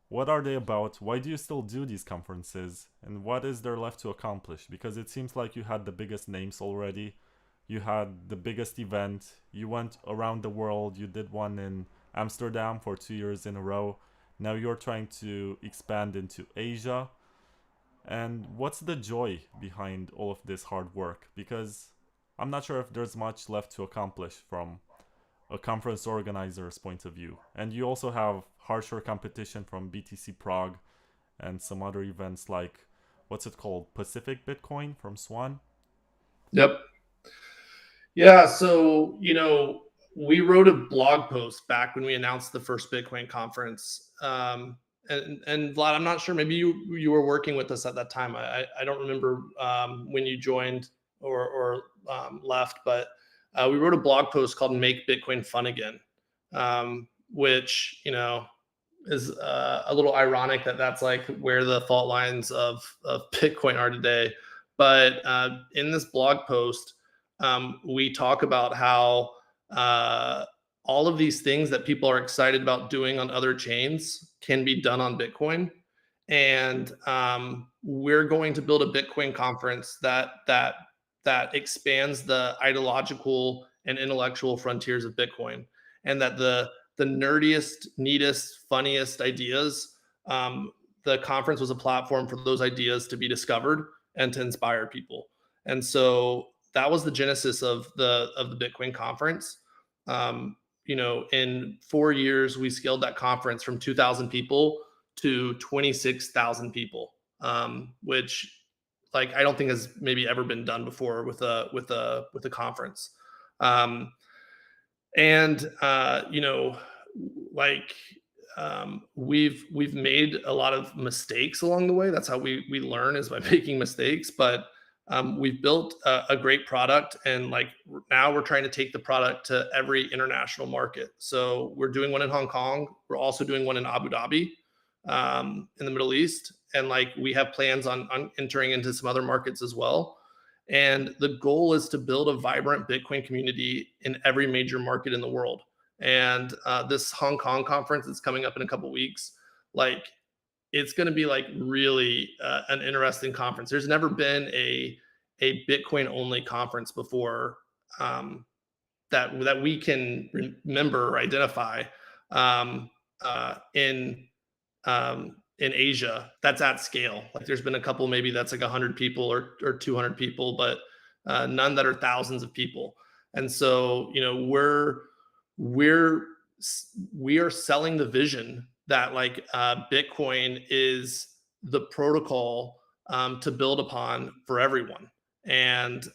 Speaker 1: What are they about? Why do you still do these conferences? And what is there left to accomplish? Because it seems like you had the biggest names already. You had the biggest event. You went around the world. You did one in Amsterdam for 2 years in a row. Now you're trying to expand into Asia. And what's the joy behind all of this hard work? Because I'm not sure if there's much left to accomplish from a conference organizer's point of view. And you also have harsher competition from BTC Prague and some other events like, what's it called? Pacific Bitcoin from Swan?
Speaker 2: Yep. Yeah. So, we wrote a blog post back when we announced the first Bitcoin conference. And Vlad, I'm not sure, maybe you were working with us at that time. I don't remember when you joined or left, but we wrote a blog post called "Make Bitcoin Fun Again," which is a little ironic that that's like where the fault lines of Bitcoin are today. But in this blog post, we talk about how all of these things that people are excited about doing on other chains can be done on Bitcoin. And we're going to build a Bitcoin conference that expands the ideological and intellectual frontiers of Bitcoin, and that the nerdiest, neatest, funniest ideas. The conference was a platform for those ideas to be discovered and to inspire people. And so that was the genesis of the Bitcoin conference. In 4 years, we scaled that conference from 2,000 people to 26,000 people. which like I don't think has maybe ever been done before with a conference. Um, and you know, like we've made a lot of mistakes along the way. That's how we learn, is by making mistakes. But we've built a great product, and like now we're trying to take the product to every international market. So we're doing one in Hong Kong. We're also doing one in Abu Dhabi, in the Middle East, and like we have plans on entering into some other markets as well. And the goal is to build a vibrant Bitcoin community in every major market in the world. And this Hong Kong conference that's coming up in a couple weeks, like it's going to be like really an interesting conference. There's never been a Bitcoin only conference before, that we can remember or identify, um, in Asia that's at scale. Like there's been a couple, maybe that's like 100 people or 200 people, but none that are thousands of people. And so, you know, we're we are selling the vision that like Bitcoin is the protocol, to build upon for everyone. And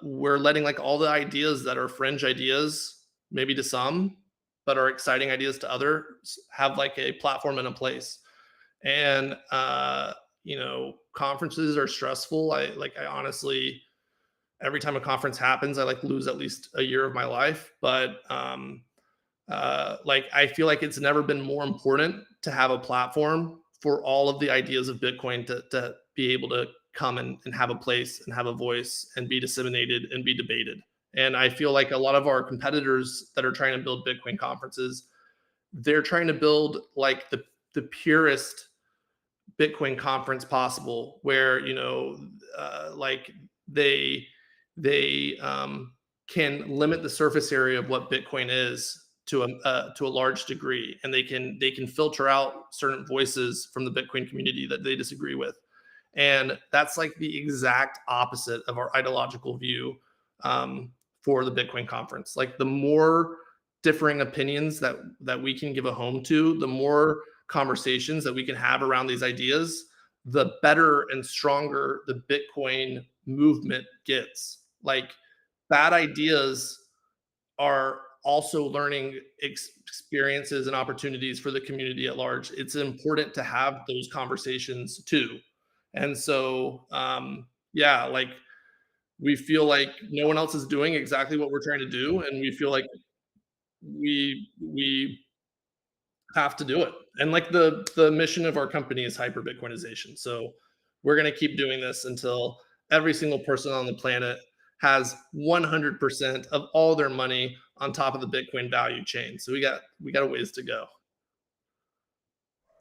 Speaker 2: we're letting like all the ideas that are fringe ideas, maybe to some, but are exciting ideas to others, have like a platform and a place. And you know, conferences are stressful. I honestly, every time a conference happens, I like lose at least a year of my life. But like I feel like it's never been more important to have a platform for all of the ideas of Bitcoin to be able to come and have a place and have a voice and be disseminated and be debated. And I feel like a lot of our competitors that are trying to build Bitcoin conferences, they're trying to build like the purest Bitcoin conference possible, where you know, like they can limit the surface area of what Bitcoin is to a large degree, and they can filter out certain voices from the Bitcoin community that they disagree with. And that's like the exact opposite of our ideological view, for the Bitcoin conference. Like the more differing opinions that we can give a home to, the more conversations that we can have around these ideas, the better and stronger the Bitcoin movement gets. Like bad ideas are also learning experiences and opportunities for the community at large. It's important to have those conversations too. And so, yeah, like we feel like no one else is doing exactly what we're trying to do, and we feel like we have to do it. And like the mission of our company is hyperbitcoinization. So we're going to keep doing this until every single person on the planet has 100% of all their money on top of the Bitcoin value chain. So we got a ways to go.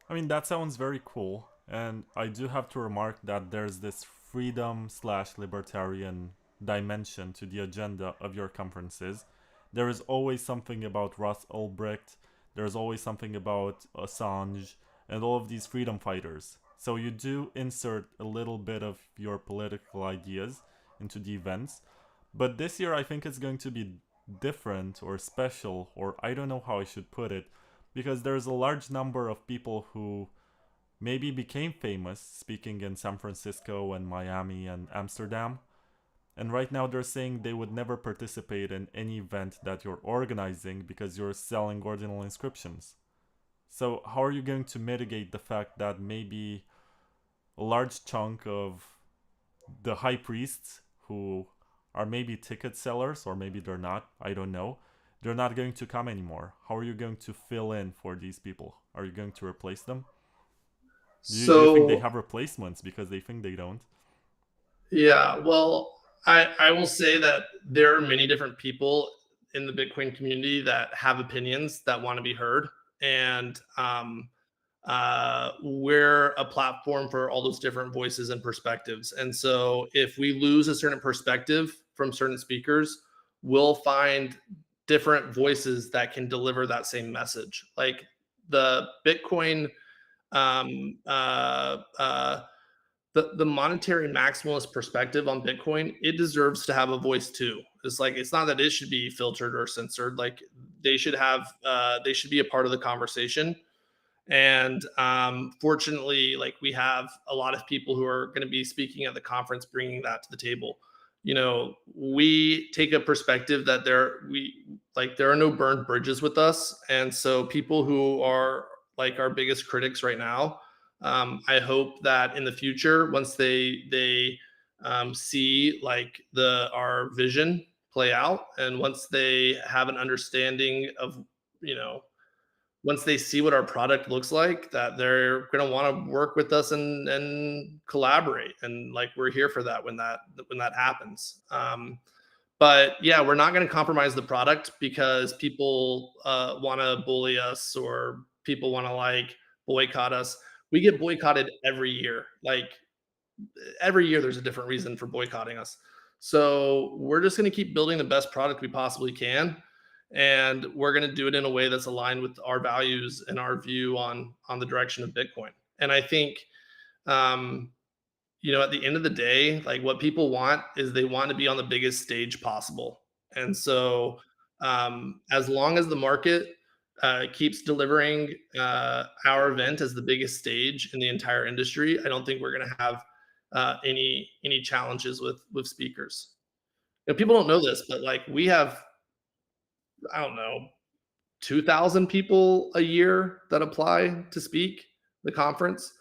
Speaker 1: I mean, that sounds very cool. And I do have to remark that there's this freedom slash libertarian dimension to the agenda of your conferences. There is always something about Ross Ulbricht, there's always something about Assange, and all of these freedom fighters. So you do insert a little bit of your political ideas into the events. But this year I think it's going to be different or special, or I don't know how I should put it, because there's a large number of people who maybe became famous speaking in San Francisco and Miami and Amsterdam. And right now they're saying they would never participate in any event that you're organizing because you're selling ordinal inscriptions. So how are you going to mitigate the fact that maybe a large chunk of the high priests, who are maybe ticket sellers, or maybe they're not, I don't know, they're not going to come anymore? How are you going to fill in for these people? Are you going to replace them? Do you think they
Speaker 2: So
Speaker 1: have replacements because they think they don't?
Speaker 2: yeah, well, I will say that there are many different people in the Bitcoin community that have opinions that want to be heard. And we're a platform for all those different voices and perspectives. And so if we lose a certain perspective from certain speakers, we'll find different voices that can deliver that same message. Like the Bitcoin, um, uh, uh, the monetary maximalist perspective on Bitcoin, it deserves to have a voice too. It's like, it's not that it should be filtered or censored. Like they should have, they should be a part of the conversation. And fortunately, like, we have a lot of people who are going to be speaking at the conference, bringing that to the table. We take a perspective that there are no burned bridges with us, and so people who are like our biggest critics right now, I hope that in the future, once they see like our vision play out, and once they have an understanding of, you know once they see what our product looks like, that they're going to want to work with us and collaborate. And like, we're here for that when that happens. But yeah, we're not going to compromise the product because people want to bully us, or people want to like boycott us. We get boycotted every year. Like, every year there's a different reason for boycotting us. So we're just going to keep building the best product we possibly can, and we're going to do it in a way that's aligned with our values and our view on the direction of Bitcoin. And I think, um, at the end of the day, like, what people want is they want to be on the biggest stage possible. And so, as long as the market keeps delivering our event as the biggest stage in the entire industry, I don't think we're going to have any challenges with speakers. People don't know this, but like, we have, I don't know, 2,000 people a year that apply to speak the conference.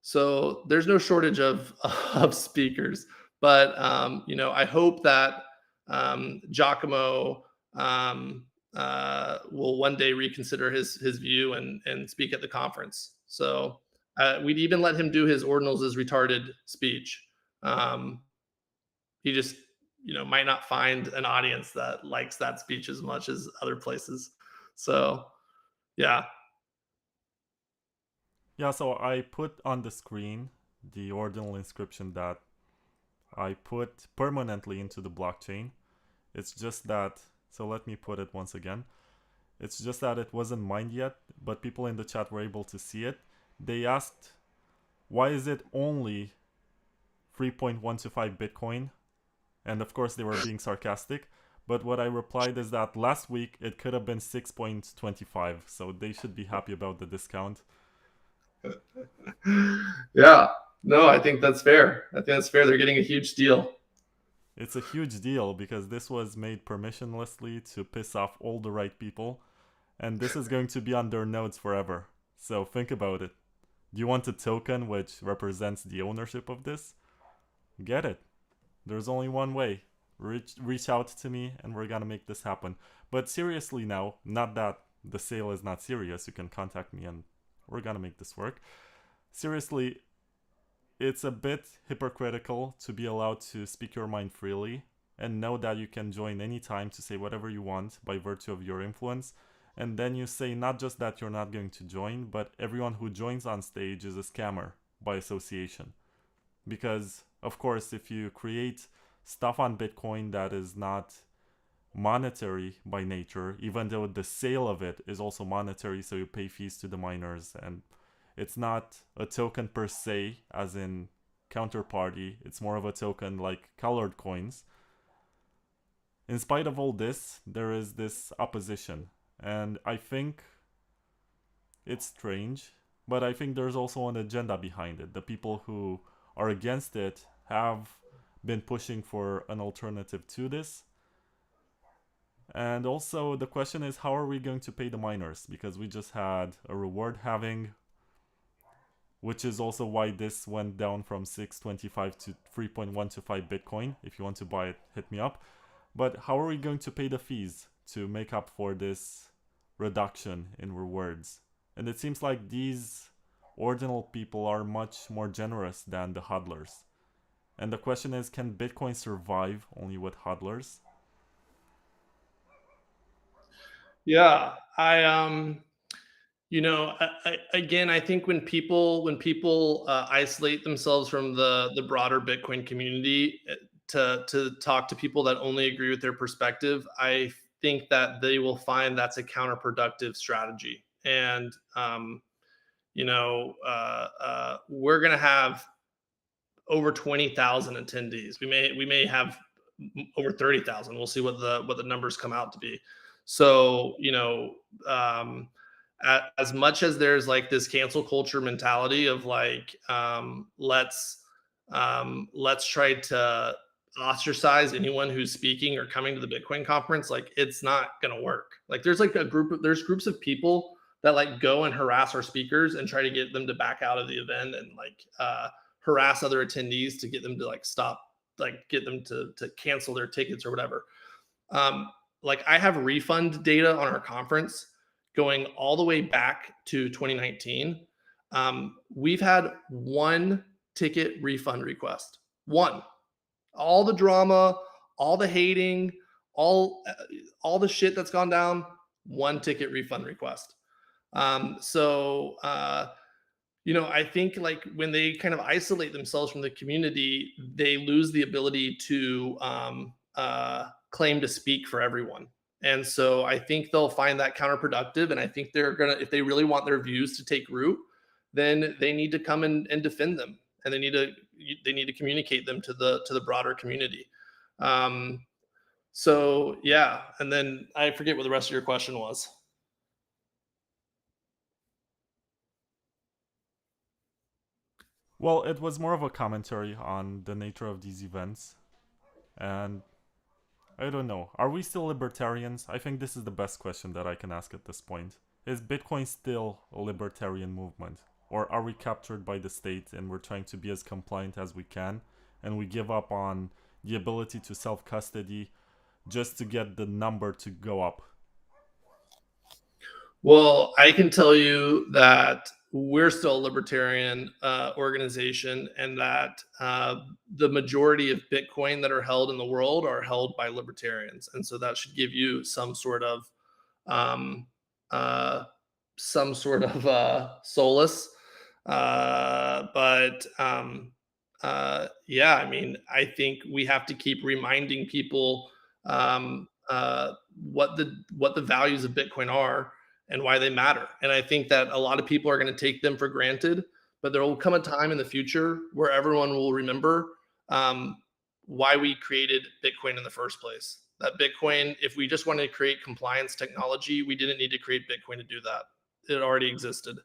Speaker 2: So there's no shortage of of speakers. But I hope that Giacomo will one day reconsider his view and speak at the conference. So we'd even let him do his ordinals is retarded speech. Um, he just, might not find an audience that likes that speech as much as other places. So yeah.
Speaker 1: Yeah, so I put on the screen the ordinal inscription that I put permanently into the blockchain. It's just that, so let me put it once again. It's just that it wasn't mined yet, but people in the chat were able to see it. They asked, why is it only 3.125 Bitcoin? And of course they were being sarcastic. But what I replied is that last week it could have been 6.25, so they should be happy about the discount.
Speaker 2: Yeah, no, I think that's fair. I think that's fair. They're getting a huge deal.
Speaker 1: It's a huge deal because this was made permissionlessly to piss off all the right people, and this is going to be on their nodes forever. So think about it. Do you want a token which represents the ownership of this? Get it. There's only one way. Reach out to me and we're gonna make this happen. But seriously now, not that the sale is not serious, you can contact me and we're gonna make this work. Seriously, it's a bit hypocritical to be allowed to speak your mind freely and know that you can join anytime to say whatever you want by virtue of your influence, and then you say not just that you're not going to join, but everyone who joins on stage is a scammer by association. Because, of course, if you create stuff on Bitcoin that is not monetary by nature, even though the sale of it is also monetary, so you pay fees to the miners, and it's not a token per se, as in counterparty, it's more of a token like colored coins. In spite of all this, there is this opposition, and I think it's strange, but I think there's also an agenda behind it. The people who are against it have been pushing for an alternative to this. And also the question is, how are we going to pay the miners? Because we just had a reward halving, which is also why this went down from 6.25 to 3.125 Bitcoin. If you want to buy it, hit me up. But how are we going to pay the fees to make up for this reduction in rewards? And it seems like these ordinal people are much more generous than the hodlers. And the question is, can Bitcoin survive only with hodlers?
Speaker 2: Yeah, again, I think when people isolate themselves from the broader Bitcoin community, to talk to people that only agree with their perspective, I think that they will find that's a counterproductive strategy. And we're gonna have over 20,000 attendees. We may have over 30,000. We'll see what the numbers come out to be. So, as much as there's like this cancel culture mentality of like, let's try to ostracize anyone who's speaking or coming to the Bitcoin conference, like it's not gonna work. Like there's like there's groups of people that like go and harass our speakers and try to get them to back out of the event, and like harass other attendees to get them to like stop, like get them to cancel their tickets or whatever. Um, like I have refund data on our conference going all the way back to 2019. We've had one ticket refund request. One. All the drama, all the hating, all the shit that's gone down, one ticket refund request. You know, I think like when they kind of isolate themselves from the community, they lose the ability to claim to speak for everyone. And so I think they'll find that counterproductive. And I think they're gonna, if they really want their views to take root, then they need to come and defend them, and they need to communicate them to the broader community. So yeah, and then I forget what the rest of your question was.
Speaker 1: Well, it was more of a commentary on the nature of these events. And I don't know. Are we still libertarians? I think this is the best question that I can ask at this point. Is Bitcoin still a libertarian movement? Or are we captured by the state and we're trying to be as compliant as we can, and we give up on the ability to self custody just to get the number to go up?
Speaker 2: Well, I can tell you that we're still a libertarian organization, and that the majority of Bitcoin that are held in the world are held by libertarians, and so that should give you um, uh, some sort of solace. Yeah, I mean, I think we have to keep reminding people what the values of Bitcoin are and why they matter. And I think that a lot of people are going to take them for granted, but there will come a time in the future where everyone will remember um, why we created Bitcoin in the first place. That Bitcoin, if we just wanted to create compliance technology, we didn't need to create Bitcoin to do that. It already existed.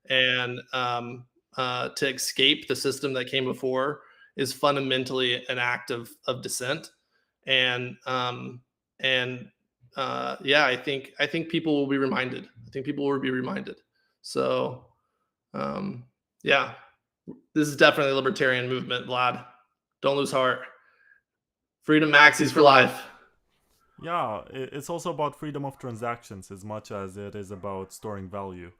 Speaker 2: And to escape the system that came before is fundamentally an act of dissent. And yeah, I think people will be reminded. I think people will be reminded. So um, yeah, this is definitely a libertarian movement, Vlad. Don't lose heart. Freedom maxis for life.
Speaker 1: Yeah, it's also about freedom of transactions as much as it is about storing value.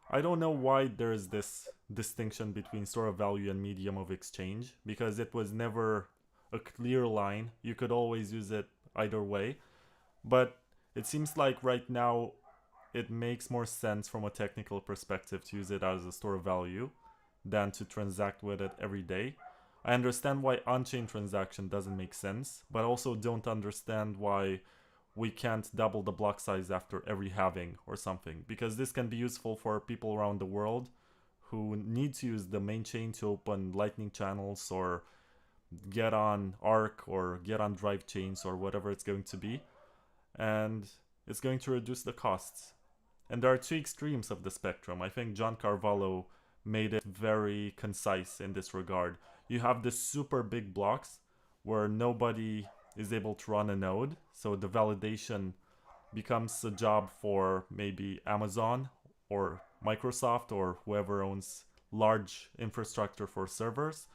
Speaker 1: I don't know why there is this distinction between store of value and medium of exchange, because it was never a clear line. You could always use it either way. But it seems like right now it makes more sense from a technical perspective to use it as a store of value than to transact with it every day. I understand why on-chain transaction doesn't make sense, but also don't understand why we can't double the block size after every halving or something, because this can be useful for people around the world who need to use the main chain to open lightning channels or get on Arc or get on drive chains or whatever it's going to be, and it's going to reduce the costs. And there are two extremes of the spectrum. I think John Carvalho made it very concise in this regard. You have the super big blocks where nobody is able to run a node, so the validation becomes a job for maybe Amazon or Microsoft or whoever owns large infrastructure for servers.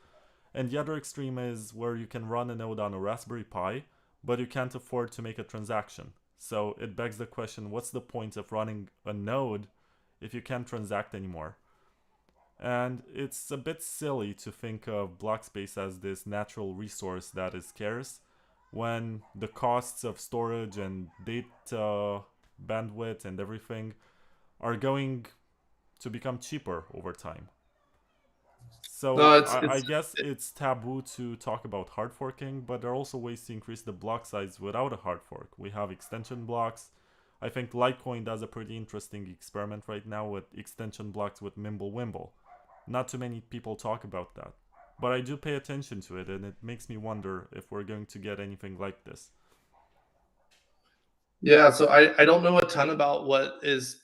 Speaker 1: And the other extreme is where you can run a node on a Raspberry Pi, but you can't afford to make a transaction. So it begs the question, what's the point of running a node if you can't transact anymore? And it's a bit silly to think of block space as this natural resource that is scarce when the costs of storage and data bandwidth and everything are going to become cheaper over time.
Speaker 2: No,
Speaker 1: So I guess it's taboo to talk about hard forking, but there are also ways to increase the block size without a hard fork. We have extension blocks. I think Litecoin does a pretty interesting experiment right now with extension blocks with Mimblewimble. Not too many people talk about that, but I do pay attention to it, and it makes me wonder if we're going to get anything like this.
Speaker 2: Yeah, so I don't know a ton about what is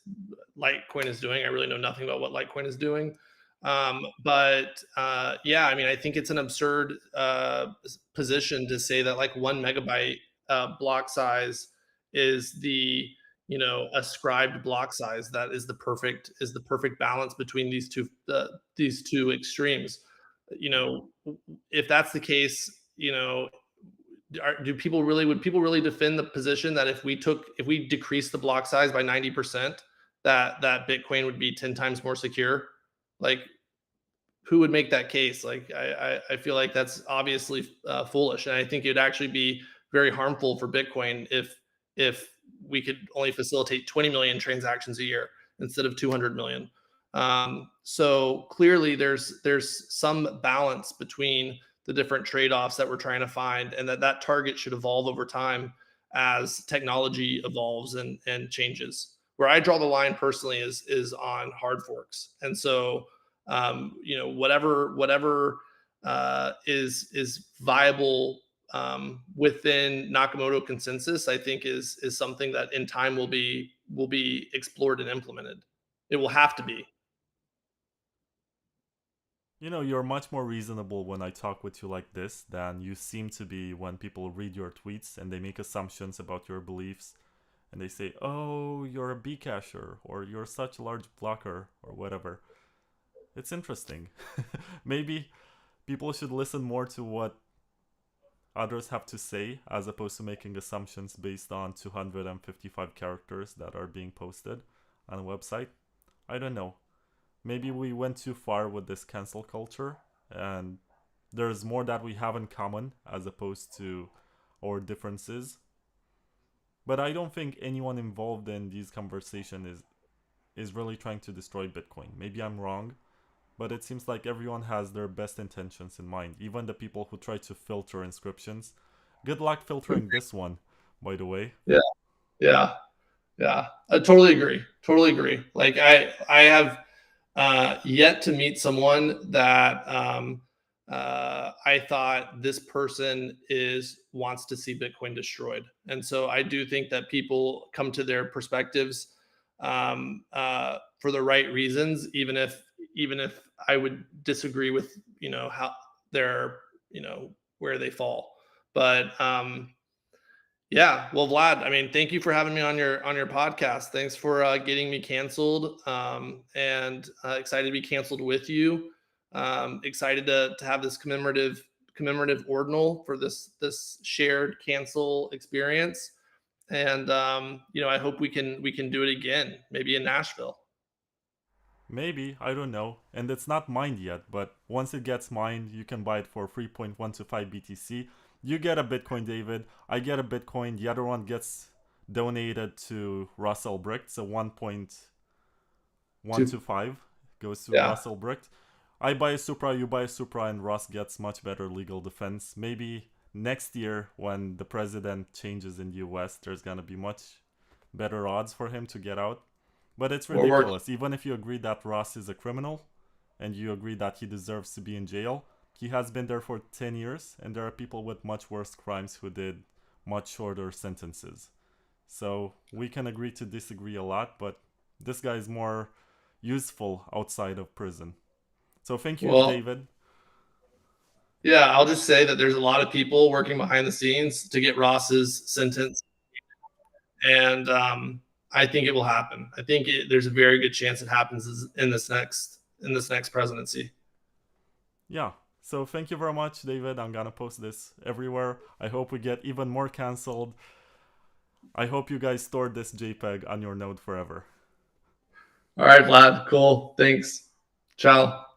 Speaker 2: Litecoin is doing. I really know nothing about what Litecoin is doing. Yeah, I mean, I think it's an absurd position to say that like 1 megabyte block size is the ascribed block size that is the perfect balance between these two extremes. If that's the case, do people really would people really defend the position that if we decrease the block size by 90%, that Bitcoin would be 10 times more secure? Like, who would make that case? Like, I feel like that's obviously foolish, and I think it'd actually be very harmful for Bitcoin if we could only facilitate 20 million transactions a year instead of 200 million. So clearly, there's some balance between the different trade-offs that we're trying to find, and that target should evolve over time as technology evolves and changes. Where I draw the line personally is on hard forks, and so whatever is viable within Nakamoto consensus, I think is something that in time will be explored and implemented. It will have to be.
Speaker 1: You're much more reasonable when I talk with you like this than you seem to be when people read your tweets and they make assumptions about your beliefs and they say, oh, you're a Bcasher or you're such a large blocker or whatever. It's interesting. Maybe people should listen more to what others have to say as opposed to making assumptions based on 255 characters that are being posted on a website. I don't know. Maybe we went too far with this cancel culture and there's more that we have in common as opposed to our differences. But I don't think anyone involved in these conversations is really trying to destroy Bitcoin. Maybe I'm wrong, but it seems like everyone has their best intentions in mind, even the people who try to filter inscriptions. Good luck filtering this one, by the way.
Speaker 2: Yeah, yeah, yeah. I totally agree. Totally agree. Like I have yet to meet someone that I thought this person wants to see Bitcoin destroyed, and so I do think that people come to their perspectives for the right reasons, even if I would disagree with how they're where they fall. But yeah, well, Vlad, I mean, thank you for having me on your podcast. Thanks for getting me canceled, and excited to be canceled with you. Excited to have this commemorative ordinal for this shared cancel experience. And I hope we can do it again, maybe in Nashville.
Speaker 1: Maybe, I don't know. And it's not mined yet, but once it gets mined, you can buy it for 3.125 BTC. You get a Bitcoin, David. I get a Bitcoin. The other one gets donated to Ross Ulbricht. So 1.125 goes to Ross Ulbricht. I buy a Supra, you buy a Supra, and Ross gets much better legal defense. Maybe next year, when the president changes in the US, there's going to be much better odds for him to get out. But it's ridiculous. Even if you agree that Ross is a criminal and you agree that he deserves to be in jail, he has been there for 10 years, and there are people with much worse crimes who did much shorter sentences. So we can agree to disagree a lot, but this guy is more useful outside of prison. So thank you, David.
Speaker 2: Yeah, I'll just say that there's a lot of people working behind the scenes to get Ross's sentence. And I think it will happen. I think there's a very good chance it happens in this next presidency.
Speaker 1: Yeah. So thank you very much, David. I'm gonna post this everywhere. I hope we get even more canceled. I hope you guys store this JPEG on your node forever.
Speaker 2: All right, Vlad. Cool. Thanks. Ciao.